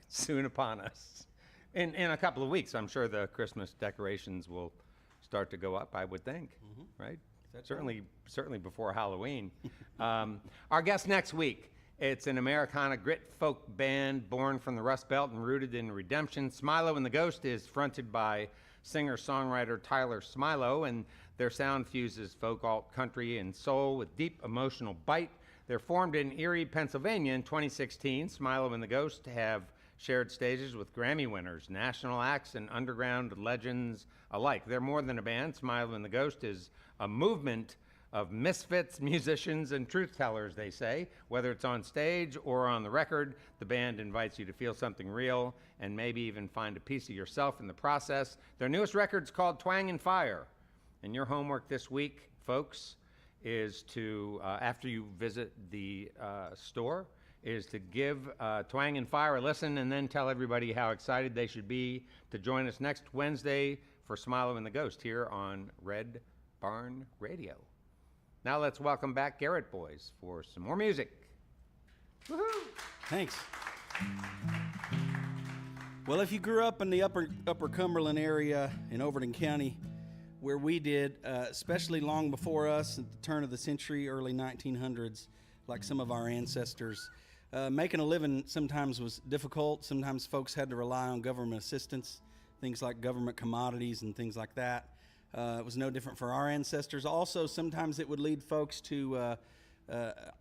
soon upon us. In a couple of weeks, I'm sure the Christmas decorations will start to go up, I would think, right? Certainly before Halloween. Our guest next week, it's an Americana grit folk band born from the Rust Belt and rooted in redemption. Smilo and the Ghost is fronted by singer-songwriter Tyler Smilo, and their sound fuses folk, alt, country, and soul with deep emotional bite. They're formed in Erie, Pennsylvania in 2016. Smilo and the Ghost have shared stages with Grammy winners, national acts, and underground legends alike. They're more than a band. Smilo and the Ghost is a movement of misfits, musicians, and truth-tellers, they say. Whether it's on stage or on the record, the band invites you to feel something real and maybe even find a piece of yourself in the process. Their newest record's called Twang and Fire. And your homework this week, folks, is to, after you visit the store, is to give Twang and Fire a listen and then tell everybody how excited they should be to join us next Wednesday for Smilo and the Ghost here on Red Barn Radio. Now let's welcome back Garrett Boys for some more music. Woohoo! Thanks. Well, if you grew up in the upper Cumberland area in Overton County, where we did, especially long before us at the turn of the century, early 1900s, like some of our ancestors, making a living sometimes was difficult. Sometimes folks had to rely on government assistance, things like government commodities and things like that. It was no different for our ancestors. Also, sometimes it would lead folks to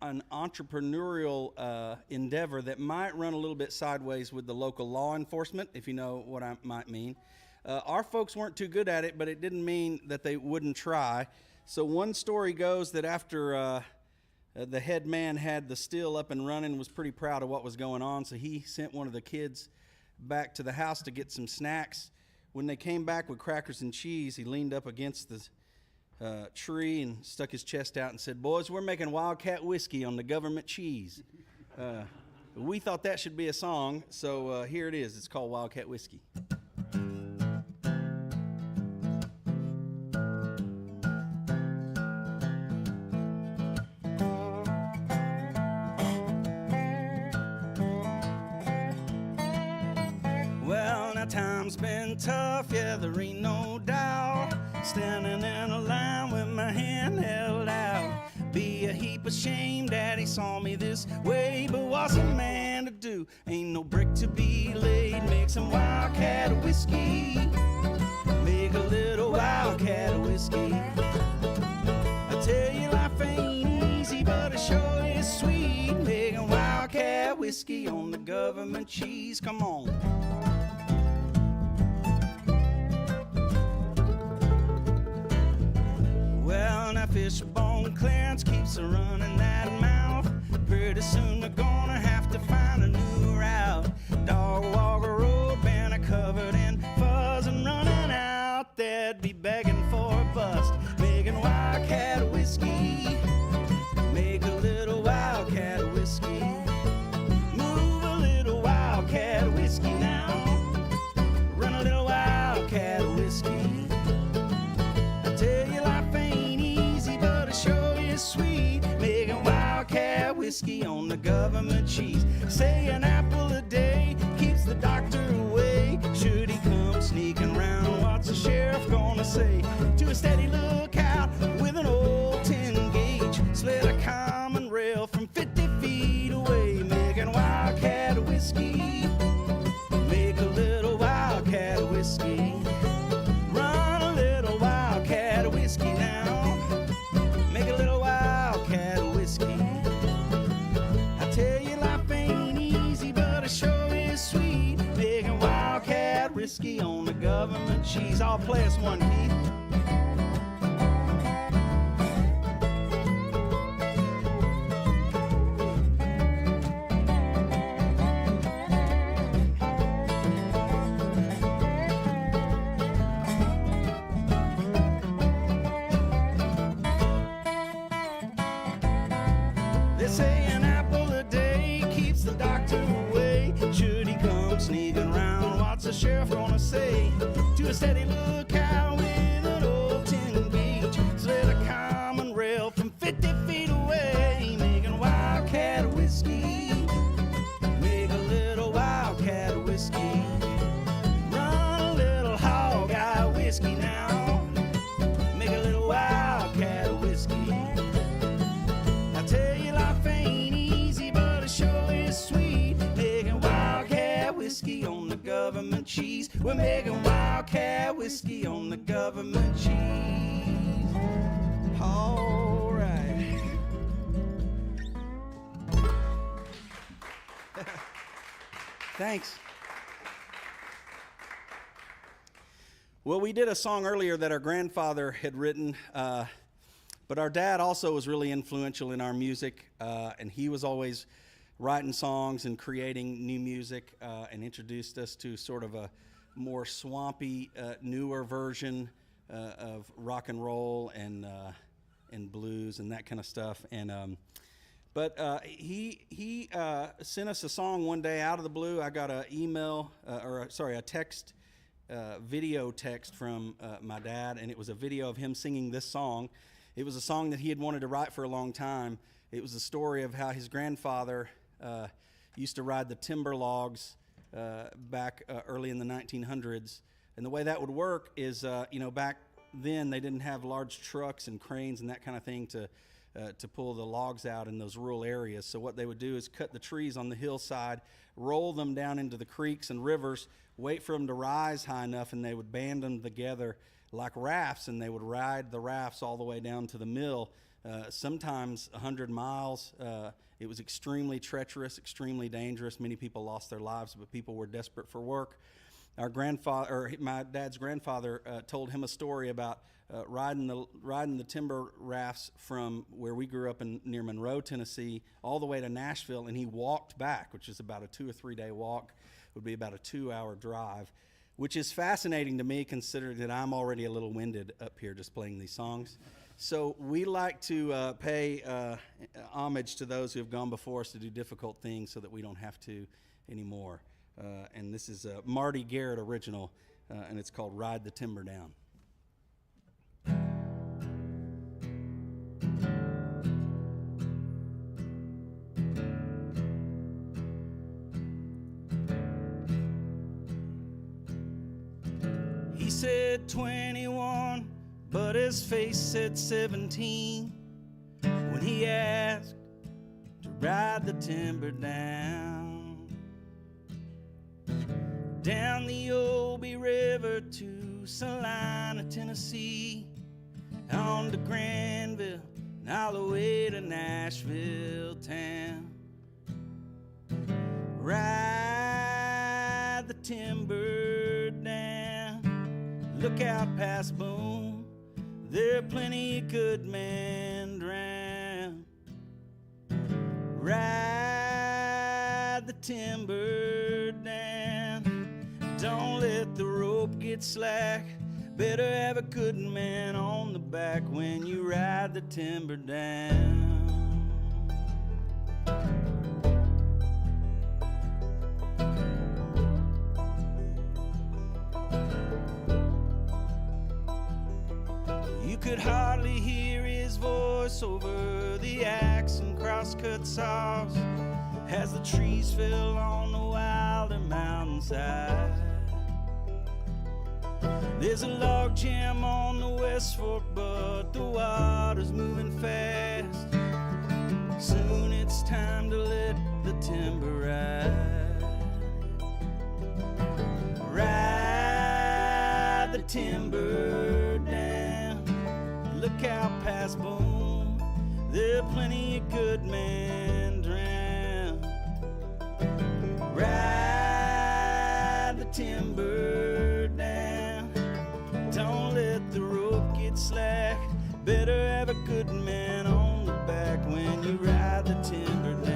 an entrepreneurial endeavor that might run a little bit sideways with the local law enforcement, if you know what I might mean. Our folks weren't too good at it, but it didn't mean that they wouldn't try. So one story goes that after the head man had the still up and running, was pretty proud of what was going on, so he sent one of the kids back to the house to get some snacks. When they came back with crackers and cheese, he leaned up against the tree and stuck his chest out and said, "Boys, we're making Wildcat whiskey on the government cheese." We thought that should be a song, so here it is. It's called Wildcat Whiskey. Well, now time's been tough, yeah, there ain't no doubt. Standing in a line with my hand held out. Be a heap ashamed that he saw me this way, but what's a man to do? Ain't no brick to be laid. Make some Wildcat whiskey. Make a little Wildcat whiskey. I tell you, life ain't easy, but it sure is sweet. Making Wildcat whiskey on the government cheese. Come on. Well, now Fishbone Clarence keeps running that mouth. Pretty soon they're gonna have to find a new route. Dog Walker Road, banner covered in fuzz and running out. They'd be begging for a bust. Making Wildcat whiskey. Make a little Wildcat whiskey. Move a little Wildcat whiskey now. Run a little Wildcat whiskey. I tell you, life ain't easy, but it sure is sweet. Making Wildcat whiskey on the government cheese. Say an apple a day keeps the doctor away. Should he come sneaking round, what's the sheriff gonna say? To a steady lookout with an old 10 gauge. Slid a common rail from 50 feet away. Making Wildcat whiskey. Make a little Wildcat whiskey. Run a little Wildcat whiskey now. Make a little Wildcat whiskey. I tell you, life ain't easy, but it sure is sweet. Making Wildcat whiskey on the government cheese. I'll play us one, Keith. They say an apple a day keeps the doctor away. Should he come sneaking round, what's the sheriff gonna say? To a steady lookout with an old 10 gauge. Slid a common rail from 50 feet away. Making Wildcat whiskey. Make a little Wildcat whiskey. Run a little hog eye whiskey now. Make a little Wildcat whiskey. I tell you, life ain't easy, but it sure is sweet. Making Wildcat whiskey on the government cheese. We're making Wildcat whiskey on the government cheese. All right. Thanks. Well, we did a song earlier that our grandfather had written, but our dad also was really influential in our music, and he was always writing songs and creating new music, and introduced us to sort of a more swampy, newer version of rock and roll and blues and that kind of stuff. And but he sent us a song one day out of the blue. I got a text. Video text from my dad, and it was a video of him singing this song. It was a song that he had wanted to write for a long time. It was a story of how his grandfather used to ride the timber logs back early in the 1900s. And the way that would work is, back then they didn't have large trucks and cranes and that kind of thing to pull the logs out in those rural areas. So what they would do is cut the trees on the hillside, roll them down into the creeks and rivers, wait for them to rise high enough, and they would band them together like rafts, and they would ride the rafts all the way down to the mill, sometimes 100 miles. It was extremely treacherous, extremely dangerous. Many people lost their lives, but people were desperate for work. My dad's grandfather told him a story about riding the timber rafts from where we grew up near Monroe, Tennessee, all the way to Nashville, and he walked back, which is about a 2 or 3 day walk. Would be about a 2-hour drive, which is fascinating to me considering that I'm already a little winded up here just playing these songs. So we like to pay homage to those who have gone before us to do difficult things so that we don't have to anymore. And this is a Marty Garrett original, and it's called Ride the Timber Down. He said 21, but his face said 17 when he asked to ride the timber down the Obie River to Salina, Tennessee, on to Granville, and all the way to Nashville town. Ride the timber down, look out past Boone, there are plenty of good men drowned. Ride the timber down, don't let the rope get slack, better have a good man on the back when you ride the timber down. You could hardly hear his voice over the axe and crosscut saws as the trees fell on the wilder mountainside. There's a log jam on the West Fork, but the water's moving fast. Soon it's time to let the timber ride. Ride the timber down, look out past Boone, there are plenty of good men drowned. Ride the timber down, don't let the rope get slack, better have a good man on the back when you ride the timber down.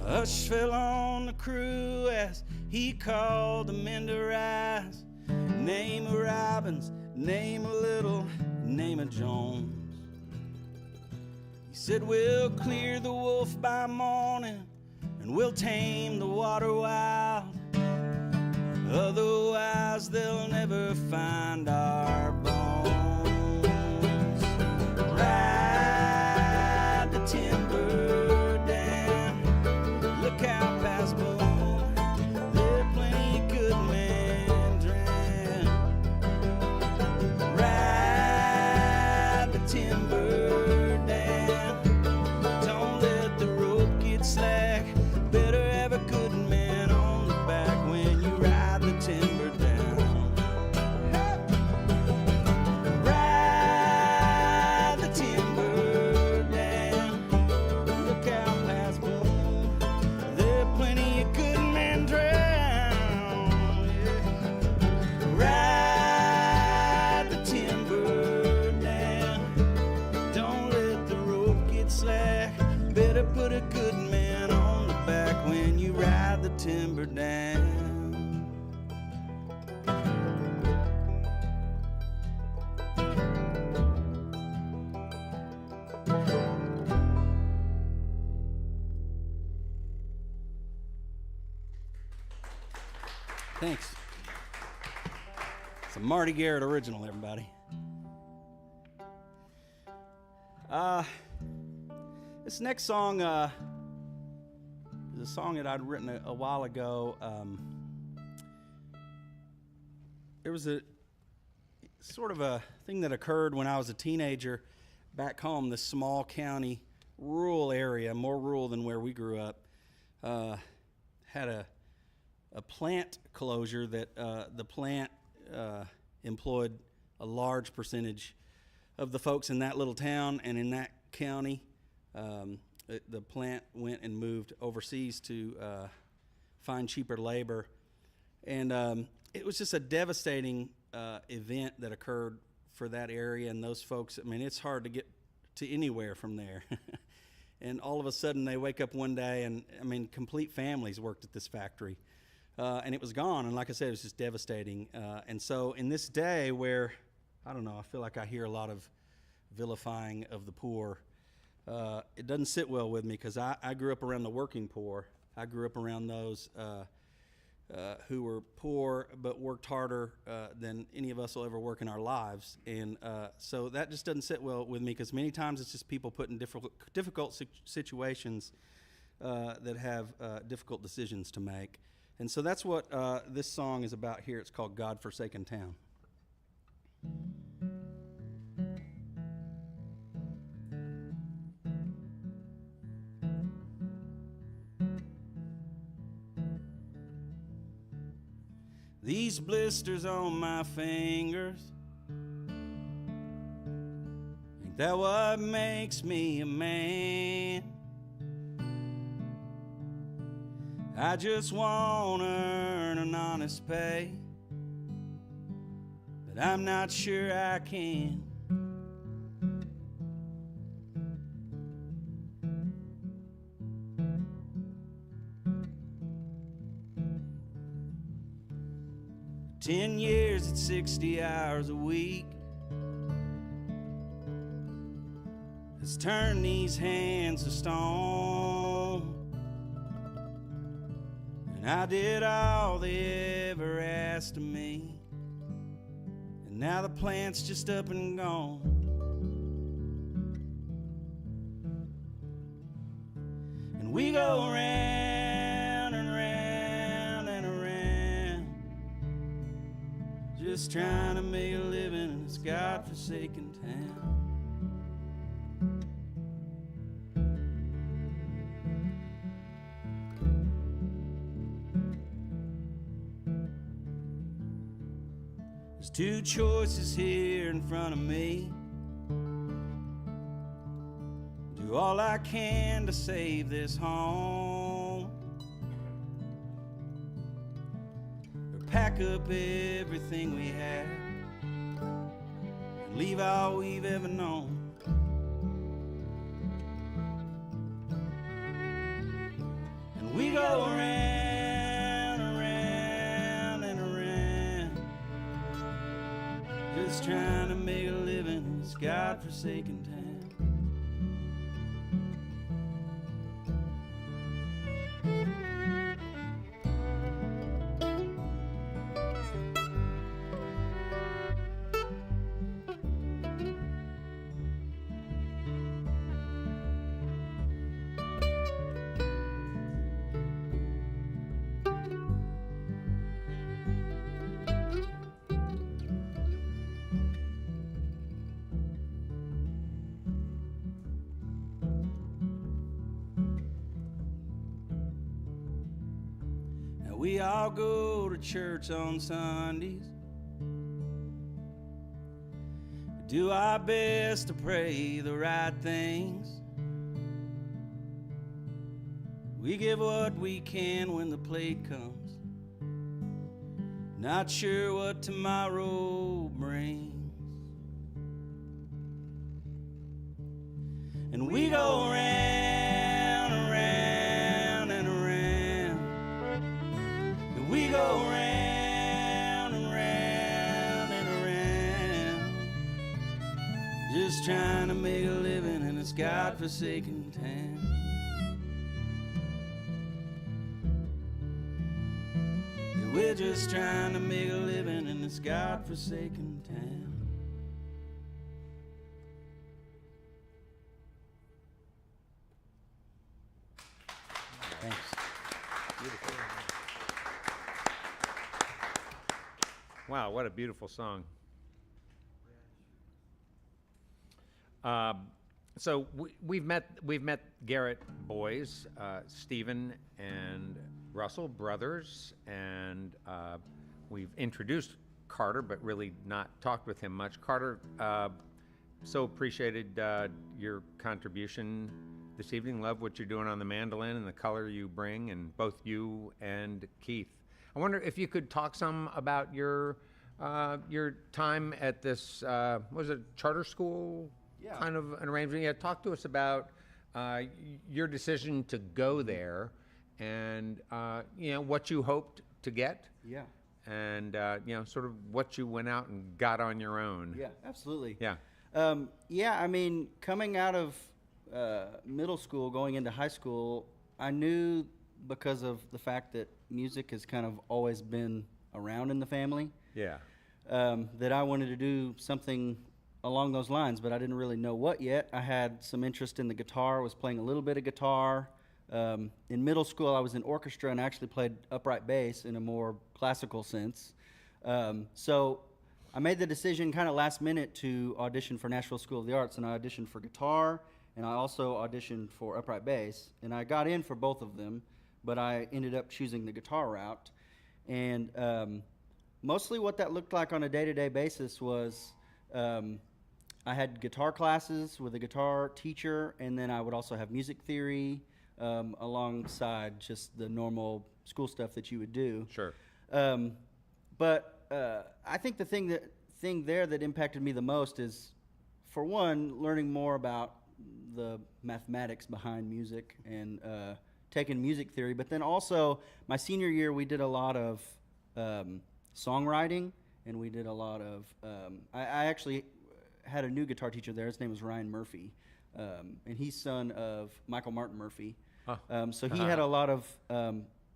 Hush fell on the crew as he called the men to rise. Name of Robbins, name of Little, name of Jones. He said, we'll clear the wolf by morning and we'll tame the water wild. Otherwise they'll never find our bones. Ride the timber down, look out past Boone, there are plenty of good men drowned. Ride the timber down, don't let the rope get slack, better have a good man on the back when you ride the timber down. Ride the timber down, look out past Boone, there are plenty of good men drowned. Ride the timber down, don't let the rope get slack, better put a good man timber down. Thanks. It's a Marty Garrett original, everybody. This next song is a song that I'd written a while ago. There was a sort of a thing that occurred when I was a teenager back home, this small county, rural area, more rural than where we grew up, had a plant closure that the plant employed a large percentage of the folks in that little town and in that county. The plant went and moved overseas to find cheaper labor. And it was just a devastating event that occurred for that area and those folks. I mean, it's hard to get to anywhere from there. And all of a sudden they wake up one day and, I mean, complete families worked at this factory. And it was gone. And like I said, it was just devastating. And so in this day where, I don't know, I feel like I hear a lot of vilifying of the poor, it doesn't sit well with me because I grew up around the working poor. I grew up around those who were poor but worked harder than any of us will ever work in our lives. And so that just doesn't sit well with me because many times it's just people put in difficult situations that have difficult decisions to make. And so that's what this song is about here. It's called God-Forsaken Town. These blisters on my fingers, ain't that what makes me a man? I just want to earn an honest pay, but I'm not sure I can. "10 years at 60 hours a week has turned these hands to stone. And I did all they ever asked of me, and now the plant's just up and gone. And we go round and round and around, just trying to make a living in this God-forsaken town. There's two choices here in front of me. Do all I can to save this home, or pack up everything we have and leave all we've ever known. And we go around and around and around, just trying to make a living in this God-forsaken town. We all go to church on Sundays, do our best to pray the right things. We give what we can when the plate comes, not sure what tomorrow brings. And we go around and around and around, just trying to make a living in this godforsaken town. Yeah, we're just trying to make a living in this godforsaken town. Thanks. Wow, what a beautiful song. So we've met Garrett Boys, Stephen and Russell, brothers, and we've introduced Carter, but really not talked with him much. Carter, so appreciated your contribution this evening. Love what you're doing on the mandolin and the color you bring, and both you and Keith. I wonder if you could talk some about your time at this, was it charter school? Yeah. Kind of an arrangement. Yeah, talk to us about your decision to go there, and what you hoped to get, Yeah. and sort of what you went out and got on your own. Yeah, absolutely. Yeah. Yeah, I mean, coming out of middle school, going into high school, I knew, because of the fact that music has kind of always been around in the family, Yeah. that I wanted to do something along those lines, but I didn't really know what yet. I had some interest in the guitar, was playing a little bit of guitar. In middle school, I was in orchestra and actually played upright bass in a more classical sense. So I made the decision kind of last minute to audition for Nashville School of the Arts, and I auditioned for guitar, and I also auditioned for upright bass, and I got in for both of them, but I ended up choosing the guitar route. And mostly what that looked like on a day-to-day basis was I had guitar classes with a guitar teacher, and then I would also have music theory alongside just the normal school stuff that you would do. Sure. But I think the thing there that impacted me the most is, for one, learning more about the mathematics behind music and taking music theory. But then also, my senior year, we did a lot of songwriting, and we did a lot of I actually had a new guitar teacher there. His name was Ryan Murphy, and he's son of Michael Martin Murphy. So he had a lot of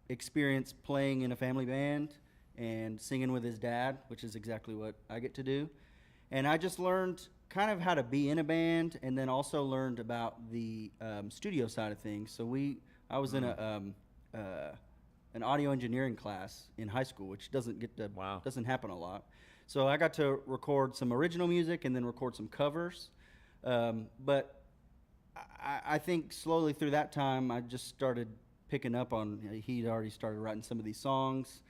experience playing in a family band and singing with his dad, which is exactly what I get to do. And I just learned kind of how to be in a band, and then also learned about the studio side of things. So I was in an audio engineering class in high school, which doesn't happen a lot. So I got to record some original music and then record some covers. But I think slowly through that time, I just started picking up on, he'd already started writing some of these songs.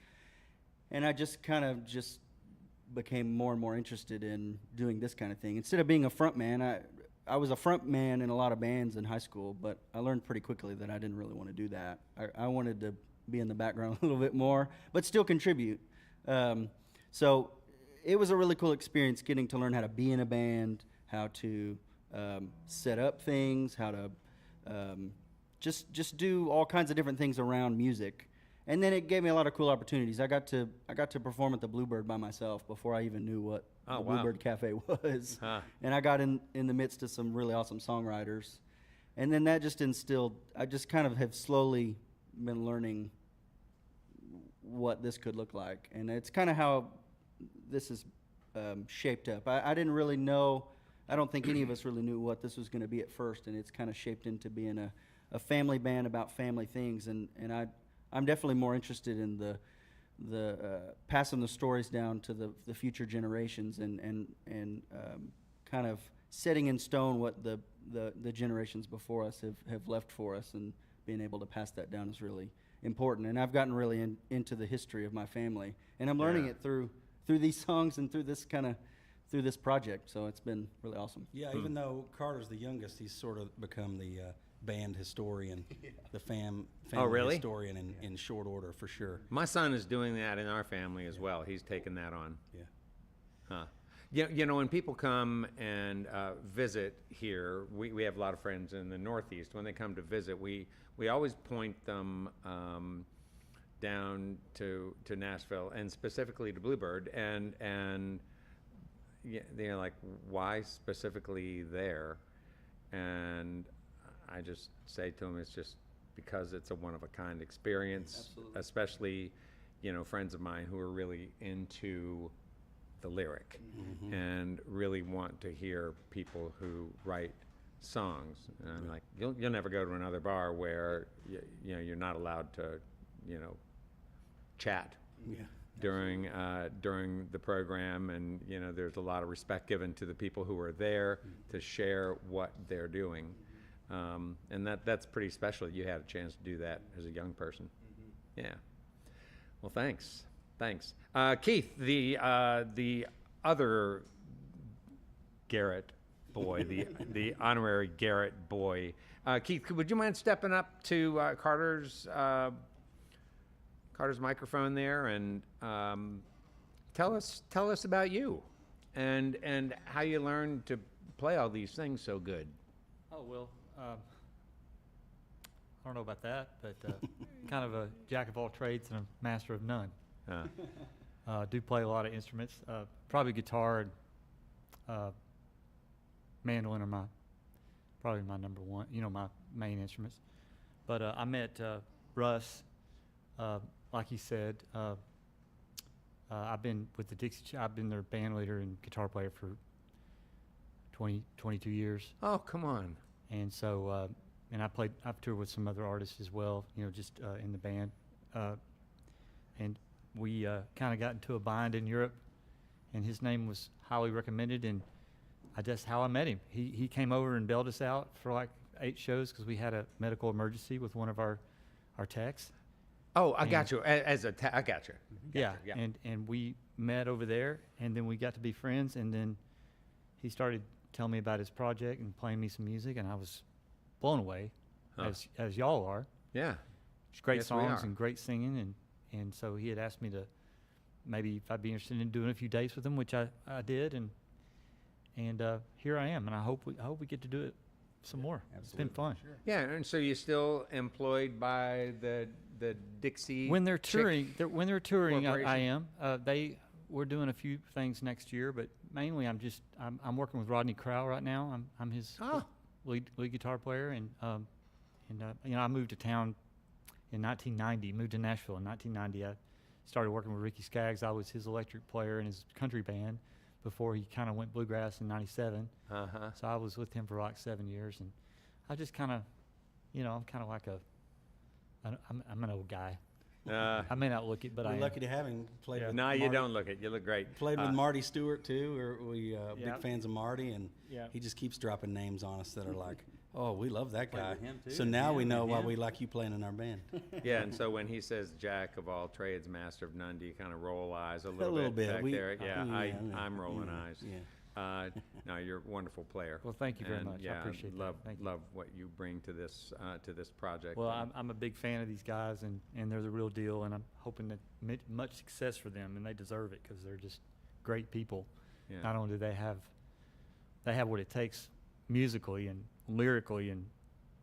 And I just kind of became more and more interested in doing this kind of thing. Instead of being a front man, I was a front man in a lot of bands in high school, but I learned pretty quickly that I didn't really want to do that. I wanted to be in the background a little bit more, but still contribute. So it was a really cool experience getting to learn how to be in a band, how to set up things, how to just do all kinds of different things around music. And then it gave me a lot of cool opportunities. I got to perform at the Bluebird by myself before I even knew what the Bluebird Cafe was. And I got in the midst of some really awesome songwriters. And then that just instilled, I just kind of have slowly been learning what this could look like. And it's kind of how this is shaped up. I didn't really know, I don't think any of us really knew what this was going to be at first. And it's kind of shaped into being a family band about family things. And I'm definitely more interested in the passing the stories down to the future generations and kind of setting in stone what the generations before us have left for us, and being able to pass that down is really important. And I've gotten really into the history of my family, and I'm learning it through these songs and through this project. So it's been really awesome. Yeah, even though Carter's the youngest, he's sort of become the band historian, the family really? historian in short order, for sure. My son is doing that in our family as well. He's taken that on. Yeah. Huh. When people come and visit here, we have a lot of friends in the Northeast. When they come to visit, we always point them down to Nashville, and specifically to Bluebird. And they're like, why specifically there? And I just say to them, it's just because it's a one-of-a-kind experience, especially, friends of mine who are really into the lyric and really want to hear people who write songs. And I'm like, you'll never go to another bar where you're not allowed to, chat during the program, and there's a lot of respect given to the people who are there to share what they're doing, and that's pretty special. You had a chance to do that as a young person. Yeah. Well, thanks. Keith, the other Garrett boy, the honorary Garrett boy. Keith, would you mind stepping up to Carter's microphone there and tell us about you and how you learned to play all these things so good? Oh, well, I don't know about that, but kind of a jack of all trades and a master of none. Do play a lot of instruments, probably guitar and mandolin are probably my number one, my main instruments. But I met Russ, like he said. I've been with the Dixie. I've been their band leader and guitar player for 22 years. Oh, come on. And so, and I've toured with some other artists as well, just in the band. And we kind of got into a bind in Europe, and his name was highly recommended, and that's how I met him. He came over and bailed us out for like 8 shows because we had a medical emergency with one of our techs. Oh, I got you. I got you. Yeah. And we met over there, and then we got to be friends, and then he started telling me about his project and playing me some music, and I was blown away, as y'all are. Yeah. It's great Yes, we songs are. and great singing, and so he had asked me to maybe if I'd be interested in doing a few dates with him, which I did, and here I am, and I hope we get to do it some more. It's been fun. Sure. Yeah, and so you're still employed by the Dixie When they're Chick touring, I Corporation? am. We're doing a few things next year, but mainly I'm working with Rodney Crowell right now. I'm his lead guitar player, and I moved to town in 1990. Moved to Nashville in 1990. I started working with Ricky Skaggs. I was his electric player in his country band before he kind of went bluegrass in '97. So I was with him for like 7 years, and I just kind of, I'm kind of like I'm an old guy. I may not look it, but We're I am. lucky to have him. Played with No, you Marty- don't look it. You look great. Played with Marty Stewart too. We Yeah. big fans of Marty, and Yeah. he just keeps dropping names on us that are like, oh, we love that Played guy. with him, too, So and now him, we know and why him. we like you playing in our band. Yeah, and so when he says jack of all trades, master of none, do you kind of roll eyes a little bit. back We- there? Yeah, yeah, I'm rolling eyes. Yeah. No, you're a wonderful player. Well, thank you very And, much. I Yeah, appreciate that. love Thank you. love what you bring to this project. Well, And- I'm a big fan of these guys, and they're the real deal, and I'm hoping that much success for them, and they deserve it because they're just great people. Yeah. Not only do they have what it takes musically and lyrically and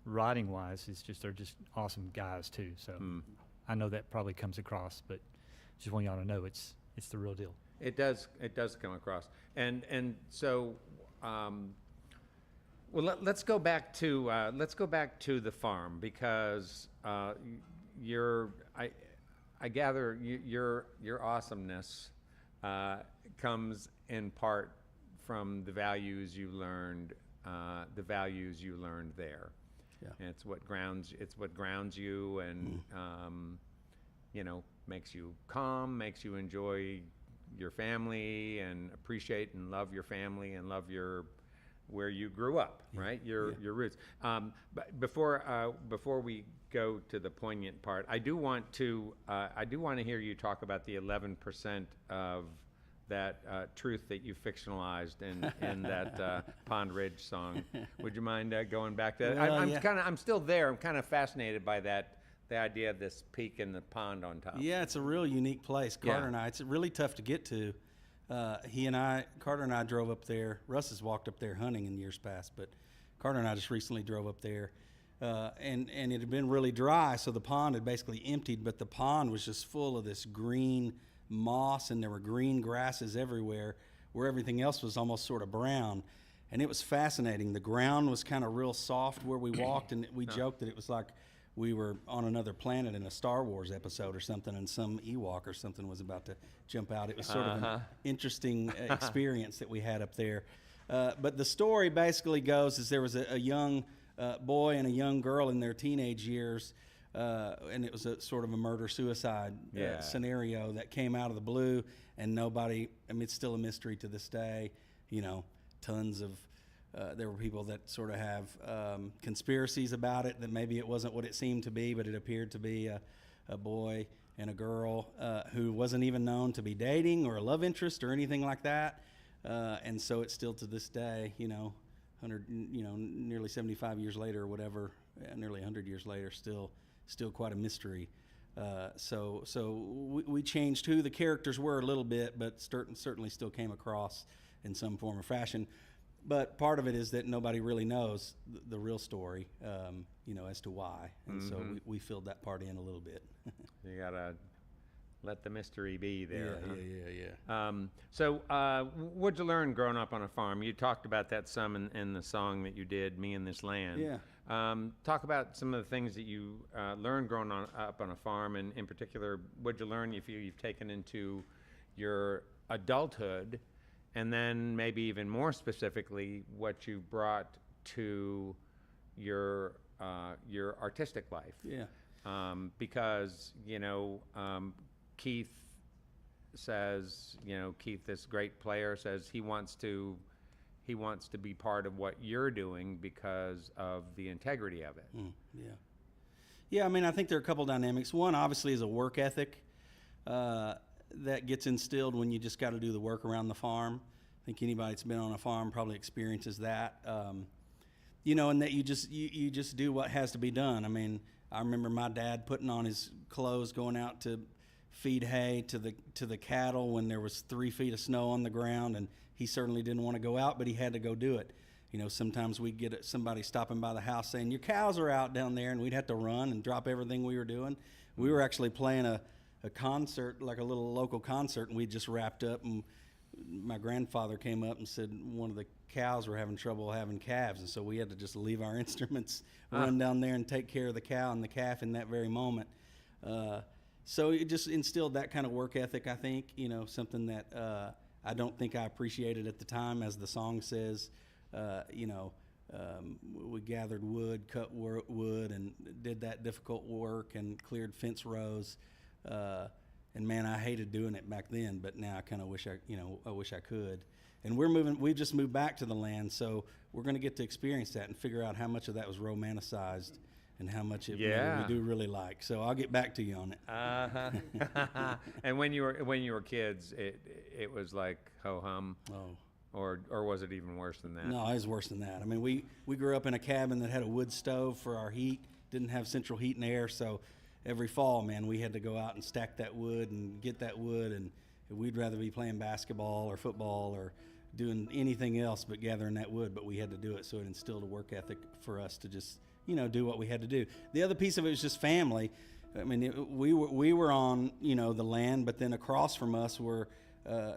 writing wise, they're just awesome guys too. So I know that probably comes across, but just want y'all to know it's the real deal. It does come across, and so, well, let's go back to the farm, because I gather your awesomeness comes in part from the values you learned there. Yeah. And it's what grounds you, and makes you calm, makes you enjoy your family and appreciate and love your family and love where you grew up, right? Your roots. But before we go to the poignant part, I do want to hear you talk about the 11% of that truth that you fictionalized in that Pond Ridge song. Would you mind going back to that? Well, I'm still there. I'm kind of fascinated by that. The idea of this peak in the pond on top. Yeah, it's a real unique place. Carter Yeah. and I, it's really tough to get to. Carter and I drove up there. Russ has walked up there hunting in years past, but Carter and I just recently drove up there. And it had been really dry, so the pond had basically emptied, but the pond was just full of this green moss, and there were green grasses everywhere. where everything else was almost sort of brown. And it was fascinating. The ground was kind of real soft where we walked, and we joked that it was like we were on another planet in a Star Wars episode or something, and some Ewok or something was about to jump out. It was sort of an interesting experience that we had up there. But the story basically goes is there was a young boy and a young girl in their teenage years, and it was a sort of a murder-suicide scenario that came out of the blue, and nobody, I mean, it's still a mystery to this day, you know, tons of, there were people that sort of have conspiracies about it, that maybe it wasn't what it seemed to be, but it appeared to be a boy and a girl who wasn't even known to be dating or a love interest or anything like that. And so it's still to this day, you know, 100, you know, nearly 75 years later or whatever, nearly 100 years later, still quite a mystery. So we changed who the characters were a little bit, but certainly still came across in some form or fashion. But part of it is that nobody really knows the real story, you know, as to why. And so we filled that part in a little bit. You gotta let the mystery be there. Yeah. So what'd you learn growing up on a farm? You talked about that some in the song that you did, Me and This Land. Yeah. Talk about some of the things that you learned growing up on a farm, and in particular, what'd you learn you feel you've taken into your adulthood, and then maybe even more specifically, what you brought to your artistic life. Yeah. Because, you know, Keith says, you know, Keith, this great player, says he wants to be part of what you're doing because of the integrity of it. Yeah, I mean, I think there are a couple dynamics. One, obviously, is a work ethic that gets instilled when you just got to do the work around the farm. I think anybody that's been on a farm probably experiences that. You know, and that you just do what has to be done. I mean, I remember my dad putting on his clothes, going out to feed hay to the cattle when there was 3 feet of snow on the ground, and he certainly didn't want to go out, but he had to go do it. You know, sometimes we'd get somebody stopping by the house saying, "Your cows are out down there," and we'd have to run and drop everything we were doing. We were actually playing a concert, like a little local concert, and we just wrapped up, and my grandfather came up and said one of the cows were having trouble having calves, and so we had to just leave our instruments, run down there and take care of the cow and the calf in that very moment. So it just instilled that kind of work ethic, I think, you know, something that I don't think I appreciated at the time. As the song says, you know, we gathered wood, cut wood, and did that difficult work and cleared fence rows. And man, I hated doing it back then, but now I kind of wish I wish I could. And we've just moved back to the land, so we're going to get to experience that and figure out how much of that was romanticized and how much it we do really like. So I'll get back to you on it. And when you were kids, it was like ho hum. Oh. Or was it even worse than that? No, it was worse than that. I mean, we grew up in a cabin that had a wood stove for our heat, didn't have central heat and air, so every fall, man, we had to go out and stack that wood and get that wood, and we'd rather be playing basketball or football or doing anything else but gathering that wood, but we had to do it, so it instilled a work ethic for us to just, you know, do what we had to do. The other piece of it was just family. I mean, we were on, you know, the land, but then across from us were,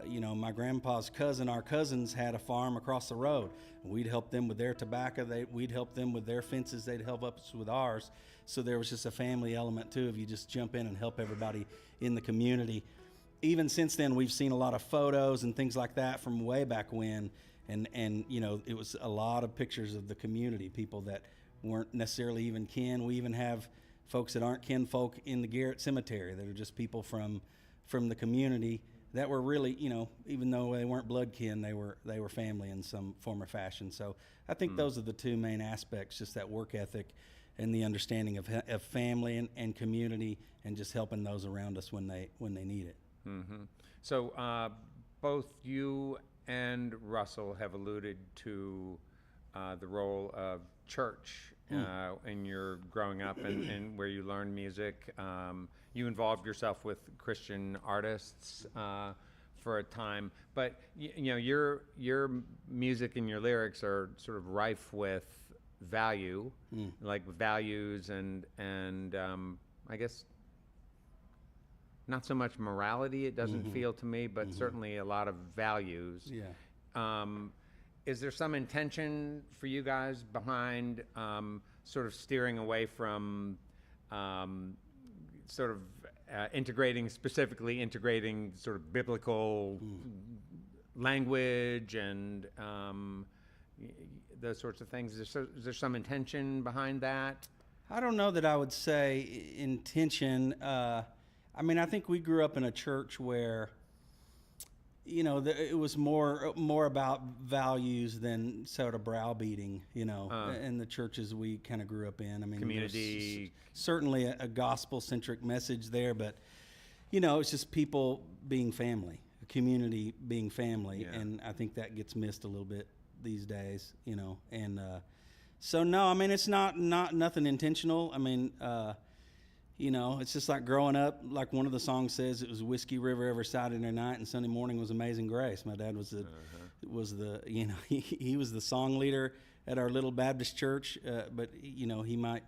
you know, my grandpa's cousin, our cousins had a farm across the road. We'd help them with their tobacco. We'd help them with their fences. They'd help us with ours. So there was just a family element too, if you just jump in and help everybody in the community. Even since then, we've seen a lot of photos and things like that from way back when. And you know, it was a lot of pictures of the community, people that weren't necessarily even kin. We even have folks that aren't kinfolk in the Garrett Cemetery that are just people from the community that were really, you know, even though they weren't blood kin, they were family in some form or fashion. So I think those are the two main aspects, just that work ethic and the understanding of family and community, and just helping those around us when they need it. Mm-hmm. So both you and Russell have alluded to the role of church in your growing up and where you learned music. You involved yourself with Christian artists for a time, but you know, your music and your lyrics are sort of rife with value, like values and I guess not so much morality, it doesn't feel to me, but certainly a lot of values. Yeah. Is there some intention for you guys behind sort of steering away from sort of specifically integrating sort of biblical language and those sorts of things? Is there some intention behind that? I don't know that I would say intention. I mean, I think we grew up in a church where, you know, it was more about values than sort of browbeating, you know, in the churches we kind of grew up in. I mean, Community. Certainly a gospel-centric message there, but, you know, it's just people being family, a community being family, Yeah. and I think that gets missed a little bit these days, you know, and so no, I mean, it's not nothing intentional. I mean, you know, it's just like growing up, like one of the songs says, it was Whiskey River every Saturday night and Sunday morning was Amazing Grace. My dad was the you know, he was the song leader at our little Baptist church, but you know, he might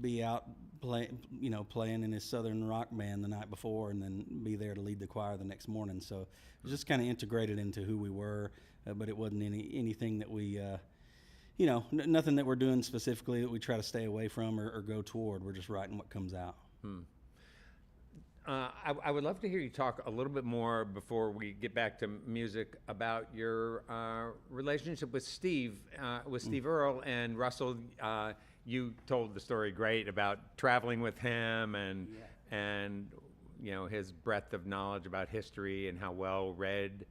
be out playing in his Southern rock band the night before and then be there to lead the choir the next morning. So it was just kind of integrated into who we were, but it wasn't anything that we, you know, nothing that we're doing specifically that we try to stay away from or go toward. We're just writing what comes out. I would love to hear you talk a little bit more before we get back to music about your relationship with Steve Earle and Russell. You told the story great about traveling with him and you know, his breadth of knowledge about history and how well read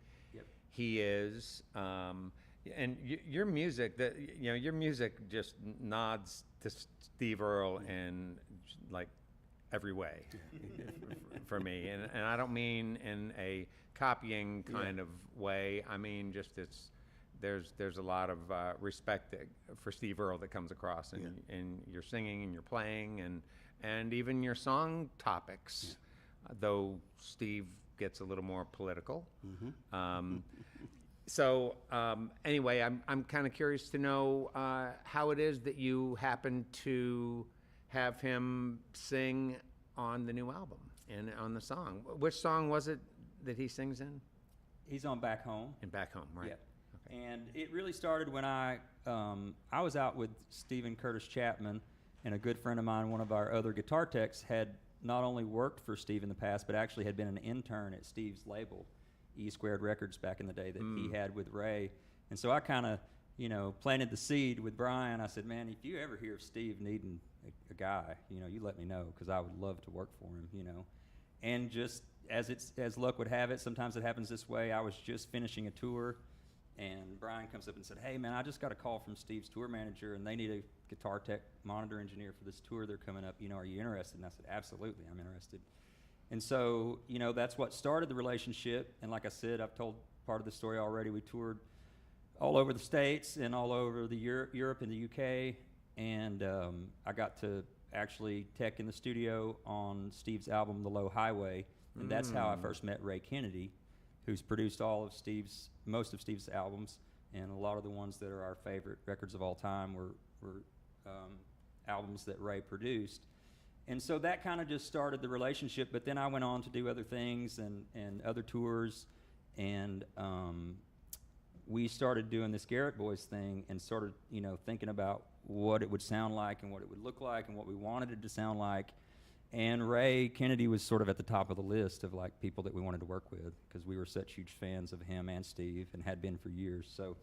he is. And your music, your music just nods to Steve Earle in like every way for me, and I don't mean in a copying kind of way. I mean just there's a lot of respect for Steve Earle that comes across in your singing and your playing and even your song topics, though Steve gets a little more political. So anyway, I'm kind of curious to know how it is that you happen to have him sing on the new album and on the song. Which song was it that he sings in? He's on Back Home. In Back Home, right? Yeah. Okay. And it really started when I was out with Stephen Curtis Chapman, and a good friend of mine, one of our other guitar techs, had not only worked for Steve in the past, but actually had been an intern at Steve's label, E Squared Records, back in the day that he had with Ray. And so I kind of, you know, planted the seed with Brian. I said, man, if you ever hear of Steve needing a guy, you know, you let me know, because I would love to work for him, you know. And just as luck would have it, sometimes it happens this way. I was just finishing a tour, and Brian comes up and said, hey, man, I just got a call from Steve's tour manager, and they need a guitar tech monitor engineer for this tour they're coming up. You know, are you interested? And I said, absolutely, I'm interested. And so, you know, that's what started the relationship. And like I said, I've told part of the story already. We toured all over the States and all over the Europe and the UK. And I got to actually tech in the studio on Steve's album, The Low Highway. And that's how I first met Ray Kennedy, who's produced most of Steve's albums. And a lot of the ones that are our favorite records of all time were albums that Ray produced. And so that kind of just started the relationship, but then I went on to do other things and other tours, and we started doing this Garrett Boys thing and started, you know, thinking about what it would sound like and what it would look like and what we wanted it to sound like. And Ray Kennedy was sort of at the top of the list of like people that we wanted to work with, because we were such huge fans of him and Steve and had been for years. So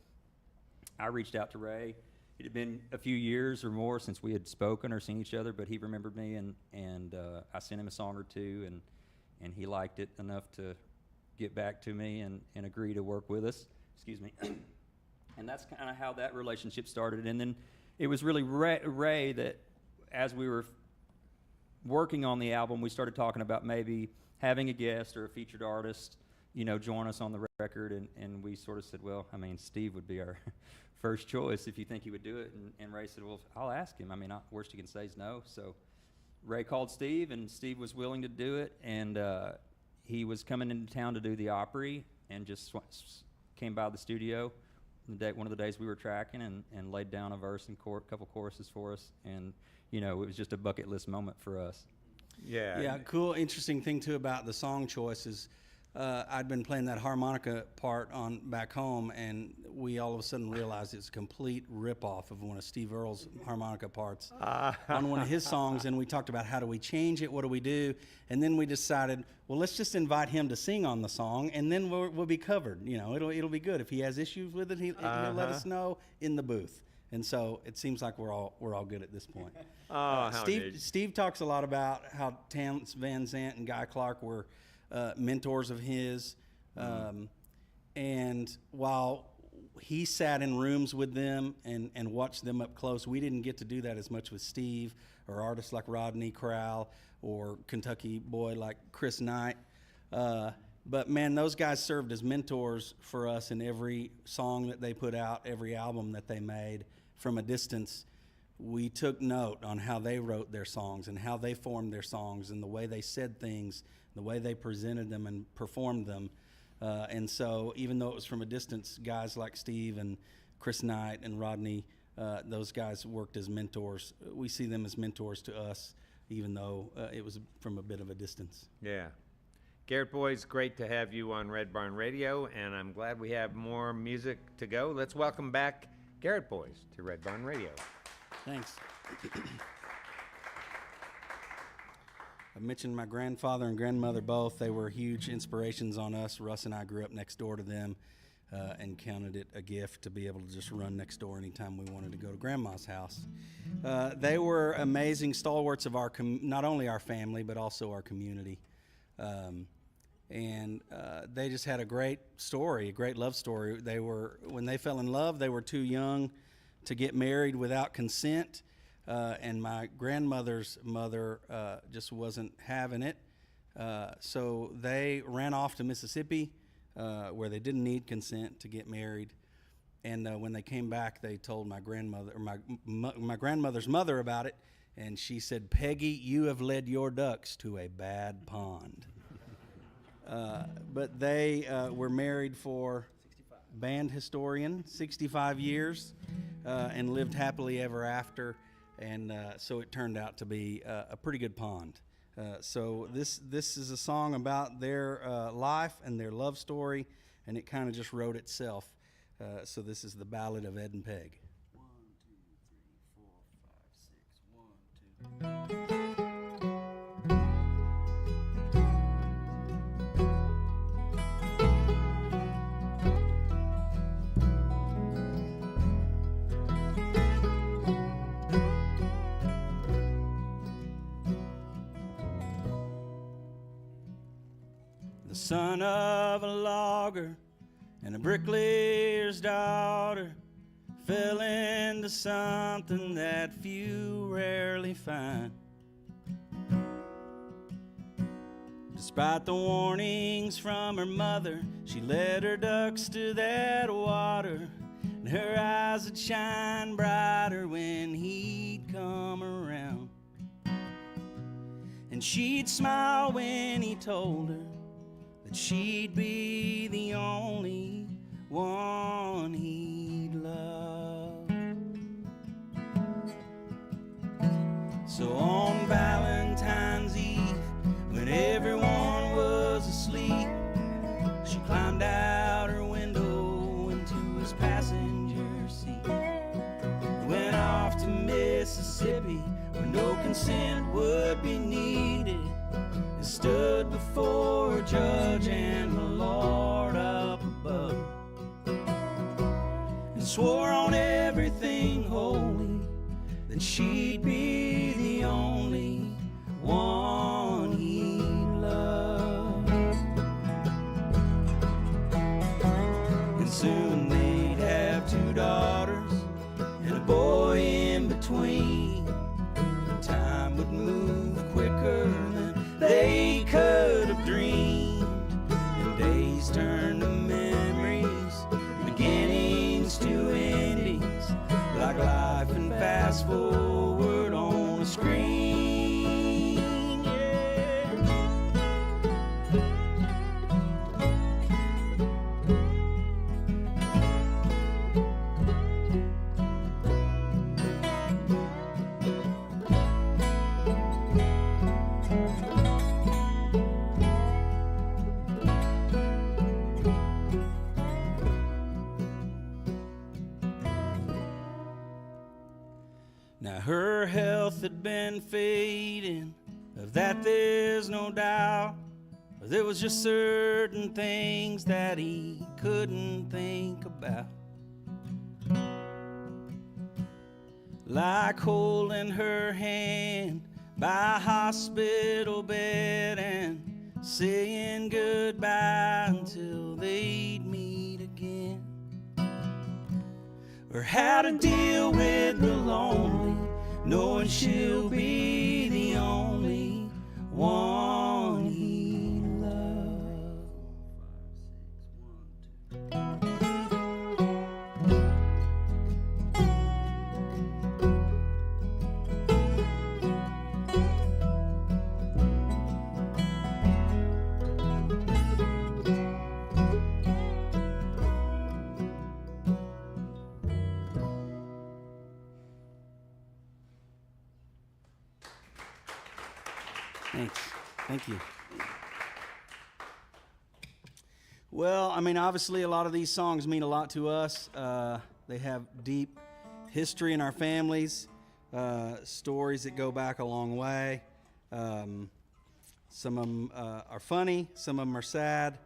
I reached out to Ray. It had been a few years or more since we had spoken or seen each other, but he remembered me, and I sent him a song or two, and he liked it enough to get back to me and agree to work with us. Excuse me. And that's kind of how that relationship started. And then it was really Ray that, as we were working on the album, we started talking about maybe having a guest or a featured artist, you know, join us on the record, and we sort of said, well, I mean, Steve would be our first choice if you think he would do it. And Ray said, well, I'll ask him. I mean, worst you can say is no. So Ray called Steve, and Steve was willing to do it. And he was coming into town to do the Opry, and just came by the studio one of the days we were tracking, and laid down a verse and a couple choruses for us. And, you know, it was just a bucket list moment for us. Yeah. Yeah, cool, interesting thing too about the song choice is I'd been playing that harmonica part on back home, and we all of a sudden realized it's a complete ripoff of one of Steve Earle's harmonica parts on one of his songs, and we talked about how do we change it, what do we do, and then we decided, well, let's just invite him to sing on the song, and then we'll be covered. You know, it'll be good. If he has issues with it, he'll let us know in the booth. And so it seems like we're all good at this point. Oh, how neat. Steve talks a lot about how Townes Van Zandt and Guy Clark were mentors of his, and while he sat in rooms with them and watched them up close, we didn't get to do that as much with Steve or artists like Rodney Crowell or Kentucky boy like Chris Knight. But man, those guys served as mentors for us in every song that they put out, every album that they made. From a distance, we took note on how they wrote their songs and how they formed their songs and the way they said things, the way they presented them and performed them. And so even though it was from a distance, guys like Steve and Chris Knight and Rodney, those guys worked as mentors. We see them as mentors to us, even though it was from a bit of a distance. Yeah. Garrett Boys, great to have you on Red Barn Radio, and I'm glad we have more music to go. Let's welcome back Garrett Boys to Red Barn Radio. Thanks. I mentioned my grandfather and grandmother both. They were huge inspirations on us. Russ and I grew up next door to them and counted it a gift to be able to just run next door anytime we wanted to go to Grandma's house. They were amazing stalwarts of not only our family, but also our community. And they just had a great story, a great love story. When they fell in love, they were too young to get married without consent. And my grandmother's mother just wasn't having it. So they ran off to Mississippi, where they didn't need consent to get married. And when they came back, they told my grandmother, or my grandmother's mother about it. And she said, "Peggy, you have led your ducks to a bad pond." But they were married for, band historian, 65 years, and lived happily ever after. And so it turned out to be a pretty good pond. So this is a song about their life and their love story, and it kind of just wrote itself. So this is the Ballad of Ed and Peg. 1, 2, 3, 4, 5, 6, 1, 2. Son of a logger and a bricklayer's daughter fell into something that few rarely find. Despite the warnings from her mother, she led her ducks to that water, and her eyes would shine brighter when he'd come around. And she'd smile when he told her that she'd be the only one he'd love. So on Valentine's Eve, when everyone was asleep, she climbed out her window into his passenger seat, went off to Mississippi where no consent would be needed, and stood before a judge and the Lord up above, and swore on everything holy that she'd be the only one he'd love. And soon they'd have 2 daughters and a boy in between. Time would move quicker than they could have dreamed, and days turn to memories, beginnings to endings, like life and fast forward on a screen. Yeah. Now her health had been fading, of that there's no doubt. But there was just certain things that he couldn't think about, like holding her hand by a hospital bed and saying goodbye until they'd meet again, or how to deal with the lonely, knowing she'll be the only one he loved. Thanks. Thank you. Well, I mean, obviously, a lot of these songs mean a lot to us. They have deep history in our families, stories that go back a long way. Some of them are funny, some of them are sad,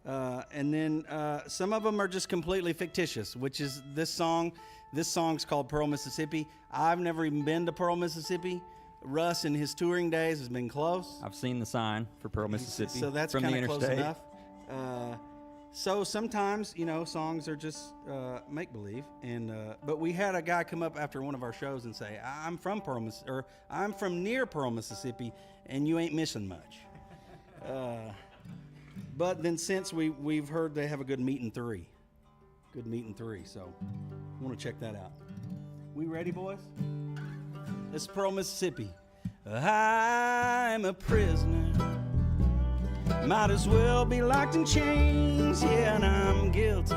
and then some of them are just completely fictitious, which is this song. This song's called Pearl, Mississippi. I've never even been to Pearl, Mississippi. Russ, in his touring days, has been close. I've seen the sign for Pearl, Mississippi. So that's from the kind of close interstate. enough. So sometimes, you know, songs are just make-believe. And but we had a guy come up after one of our shows and say, I'm from I'm from near Pearl, Mississippi, and you ain't missing much. But then since we've heard they have a good meet and three. So I want to check that out. We ready, boys? This is Pearl, Mississippi. I'm a prisoner, might as well be locked in chains, yeah, and I'm guilty,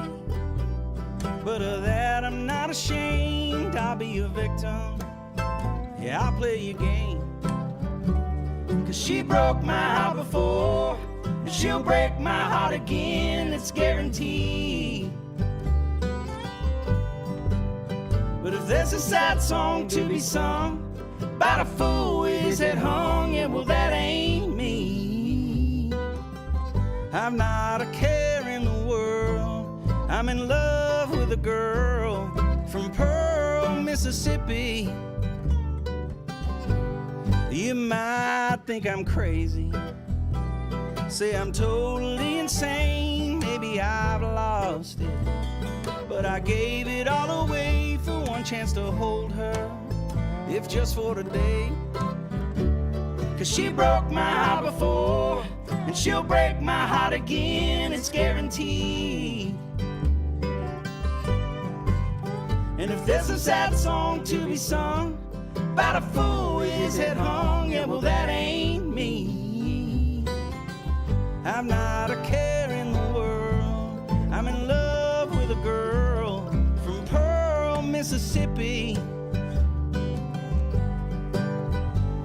but of that I'm not ashamed. I'll be a victim, yeah, I'll play your game, 'cause she broke my heart before, and she'll break my heart again, it's guaranteed. But if there's a sad song to be sung about a fool with his head hung, yeah, well, that ain't me. I've not a care in the world. I'm in love with a girl from Pearl, Mississippi. You might think I'm crazy, say I'm totally insane, maybe I've lost it, but I gave it all away for one chance to hold her, if just for today. 'Cause she broke my heart before, and she'll break my heart again, it's guaranteed. And if there's a sad song to be sung about a fool with his head hung, yeah, well, that ain't me. I've not a care in the world. I'm in love with a girl from Pearl, Mississippi.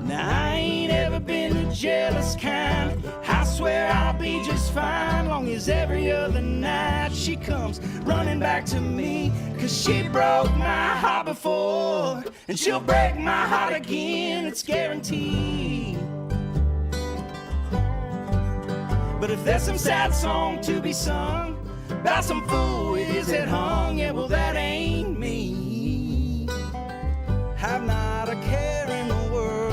Now I ain't ever been the jealous kind. I swear I'll be just fine, long as every other night she comes running back to me. 'Cause she broke my heart before, and she'll break my heart again, it's guaranteed. But if there's some sad song to be sung about some fool with his head hung, yeah, well, that ain't me. I've not a care in the world.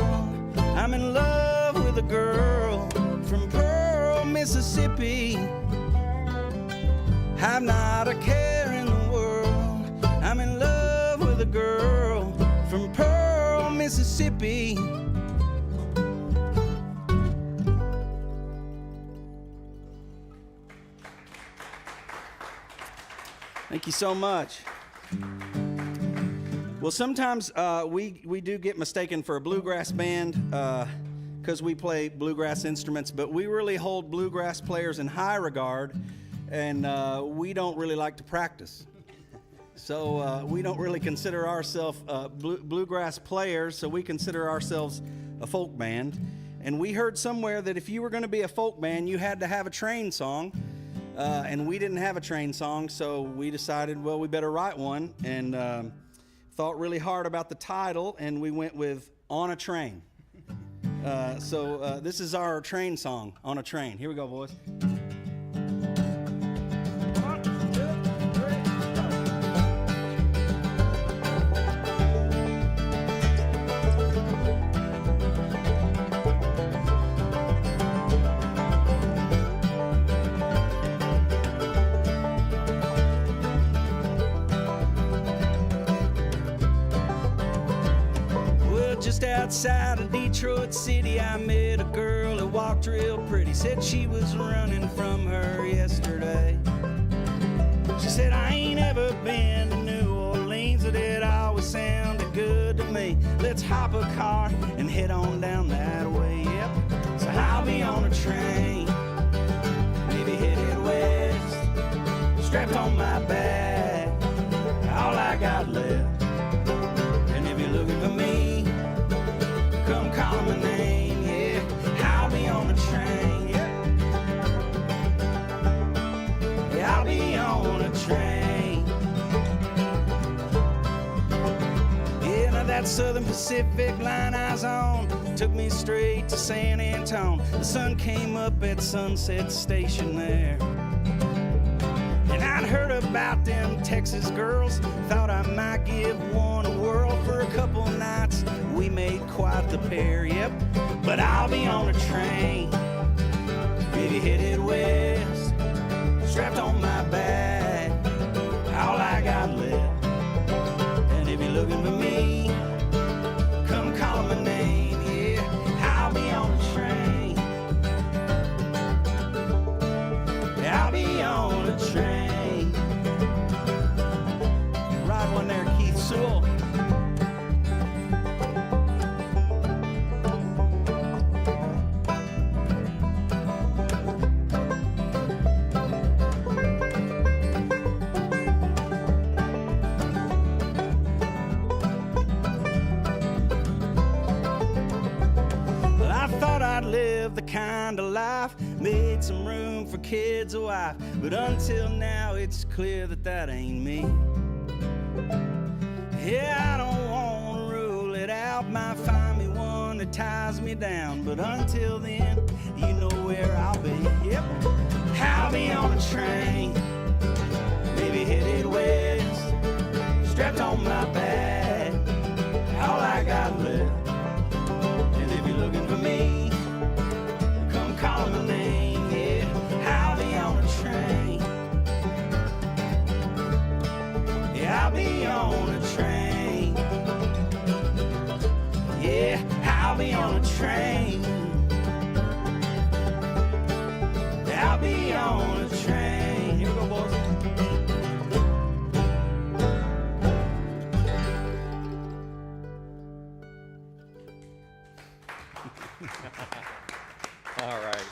I'm in love with a girl from Pearl, Mississippi. I've not a care in the world. I'm in love with a girl from Pearl, Mississippi. Thank you so much. Well, sometimes we do get mistaken for a bluegrass band because we play bluegrass instruments, but we really hold bluegrass players in high regard, and we don't really like to practice. So we don't really consider ourselves bluegrass players, so we consider ourselves a folk band. And we heard somewhere that if you were going to be a folk band, you had to have a train song. And we didn't have a train song, so we decided, well, we better write one. And thought really hard about the title, and we went with On a Train. So this is our train song, On a Train. Here we go, boys. Just outside of Detroit City, I met a girl who walked real pretty. Said she was running from her yesterday. She said, I ain't ever been to New Orleans, but it always sounded good to me. Let's hop a car and head on down that way, yep. So I'll be on a train, maybe headed west, strapped on my back, all I got left. And if you're looking for me, come call my name, yeah. I'll be on a train, yeah. Yeah, I'll be on a train. Yeah, now that Southern Pacific line I was on took me straight to San Antonio. The sun came up at Sunset Station there. And I'd heard about them Texas girls, thought I might give one a whirl. For a couple nights we made quite the pair, yep. But I'll be on a train, maybe headed west, strapped on my back, all I got left. And if you're looking for me, come call my name, yeah. I'll be on a train, yeah, I'll be on a train. Ride one there, Keith Sewell. Live the kind of life, made some room for kids, a wife, but until now it's clear that that ain't me. Yeah, I don't want to rule it out, might find me one that ties me down, but until then, you know where I'll be. Yep, I'll be on a train, maybe headed west, strapped on my back, all I got left. And if you're looking for me, call my name, yeah. I'll be on a train. Yeah, I'll be on a train. Yeah, I'll be on a train. Yeah, I'll be on a train. Here we go, boys. All right.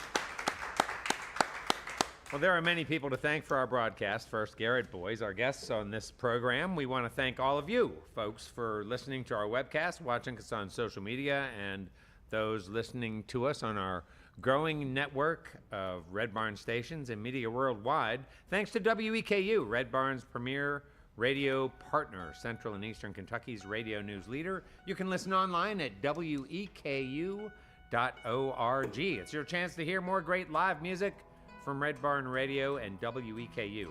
Well, there are many people to thank for our broadcast. First, Garrett Boys, our guests on this program. We want to thank all of you, folks, for listening to our webcast, watching us on social media, and those listening to us on our growing network of Red Barn stations and media worldwide. Thanks to WEKU, Red Barn's premier radio partner, Central and Eastern Kentucky's radio news leader. You can listen online at WEKU.org. It's your chance to hear more great live music from Red Barn Radio and WEKU,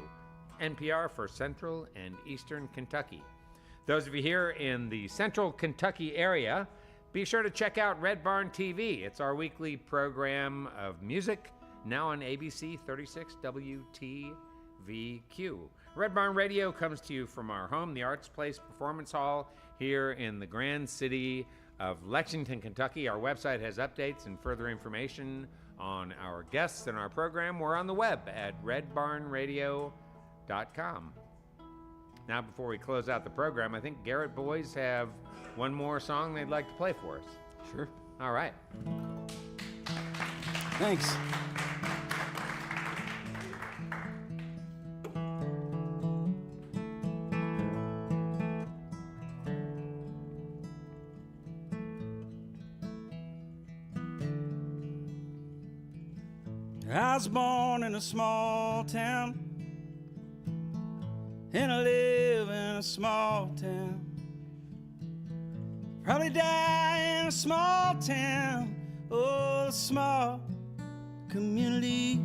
NPR for Central and Eastern Kentucky. Those of you here in the Central Kentucky area, be sure to check out Red Barn TV. It's our weekly program of music, now on ABC 36 WTVQ. Red Barn Radio comes to you from our home, the Arts Place Performance Hall, here in the grand city of Lexington, Kentucky. Our website has updates and further information on our guests and our program. We're on the web at redbarnradio.com. Now, before we close out the program, I think Garrett Boys have one more song they'd like to play for us. Sure. All right. Thanks. I was born in a small town, and I live in a small town. probably die in a small town, oh, a small communities.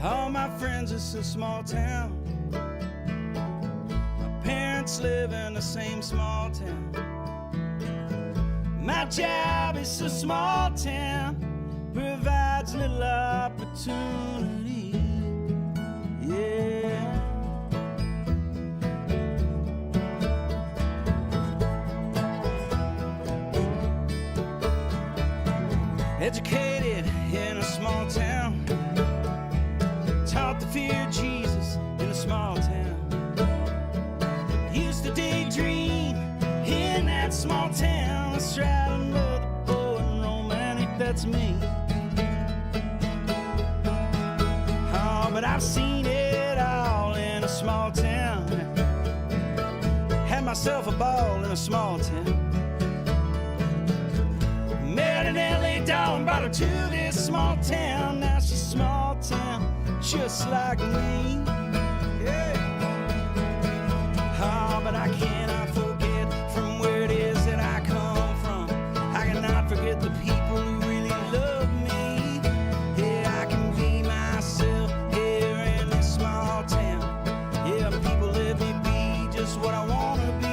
All my friends, it's a small town. My parents live in the same small town. My job is a small town, provides little opportunity. Yeah. Educated in a small town, taught to fear Jesus in a small town. Used to daydream in that small town, astride another poet and romantic, that's me. Oh, but I've seen it all in a small town. Had myself a ball in a small town. Met an LA doll and brought her to this small town. Now she's a small town, just like me. Yeah. Oh, but I cannot forget from where it is that I come from. I cannot forget the people who really love me. Yeah, I can be myself here in this small town. Yeah, people let me be just what I want to be.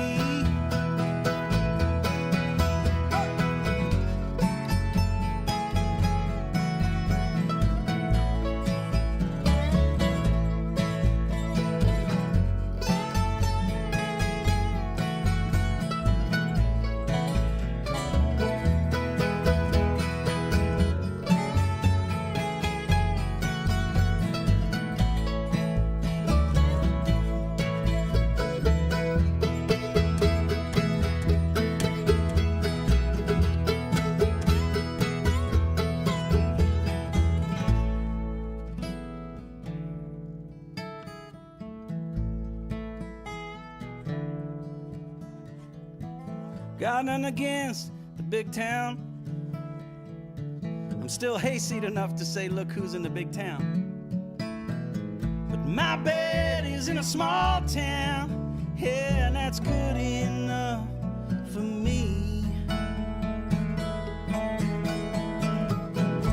Got nothing against the big town. I'm still hayseed enough to say, look who's in the big town. But my bed is in a small town, yeah, and that's good enough for me.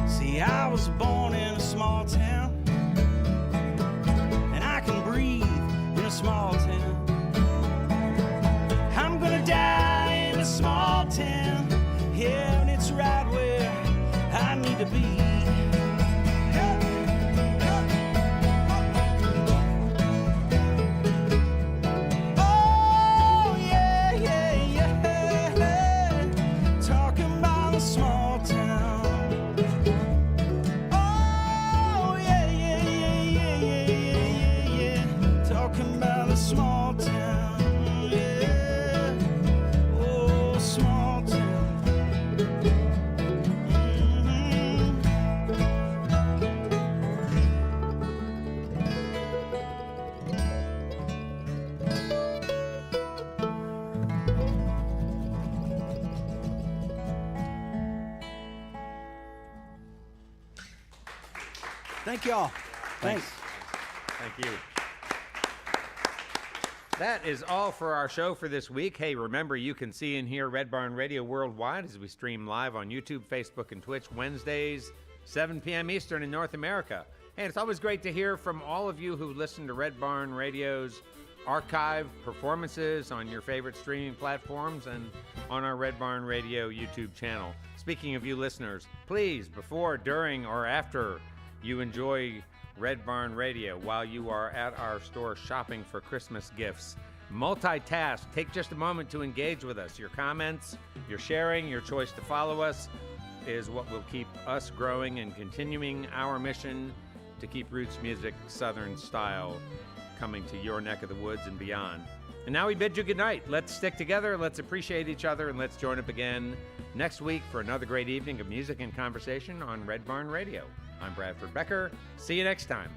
See, I was born in a small town, and I can breathe in a small town. I'm gonna die in a small town, yeah, and it's right where I need to be. Oh, yeah, yeah, yeah, talking about a small town. Oh, yeah, yeah, yeah, yeah, yeah, yeah, yeah, talking about a small town, yeah. Oh, small town. Thank y'all. Thanks. Thank you. That is all for our show for this week. Hey, remember, you can see and hear Red Barn Radio worldwide as we stream live on YouTube, Facebook, and Twitch Wednesdays, 7 p.m. Eastern in North America. And it's always great to hear from all of you who listen to Red Barn Radio's archive performances on your favorite streaming platforms and on our Red Barn Radio YouTube channel. Speaking of you listeners, please, before, during, or after you enjoy Red Barn Radio, while you are at our store shopping for Christmas gifts, multitask. Take just a moment to engage with us. Your comments, your sharing, your choice to follow us is what will keep us growing and continuing our mission to keep roots music Southern style coming to your neck of the woods and beyond. And now we bid you good night. Let's stick together, let's appreciate each other, and let's join up again next week for another great evening of music and conversation on Red Barn Radio. I'm Bradford Becker. See you next time.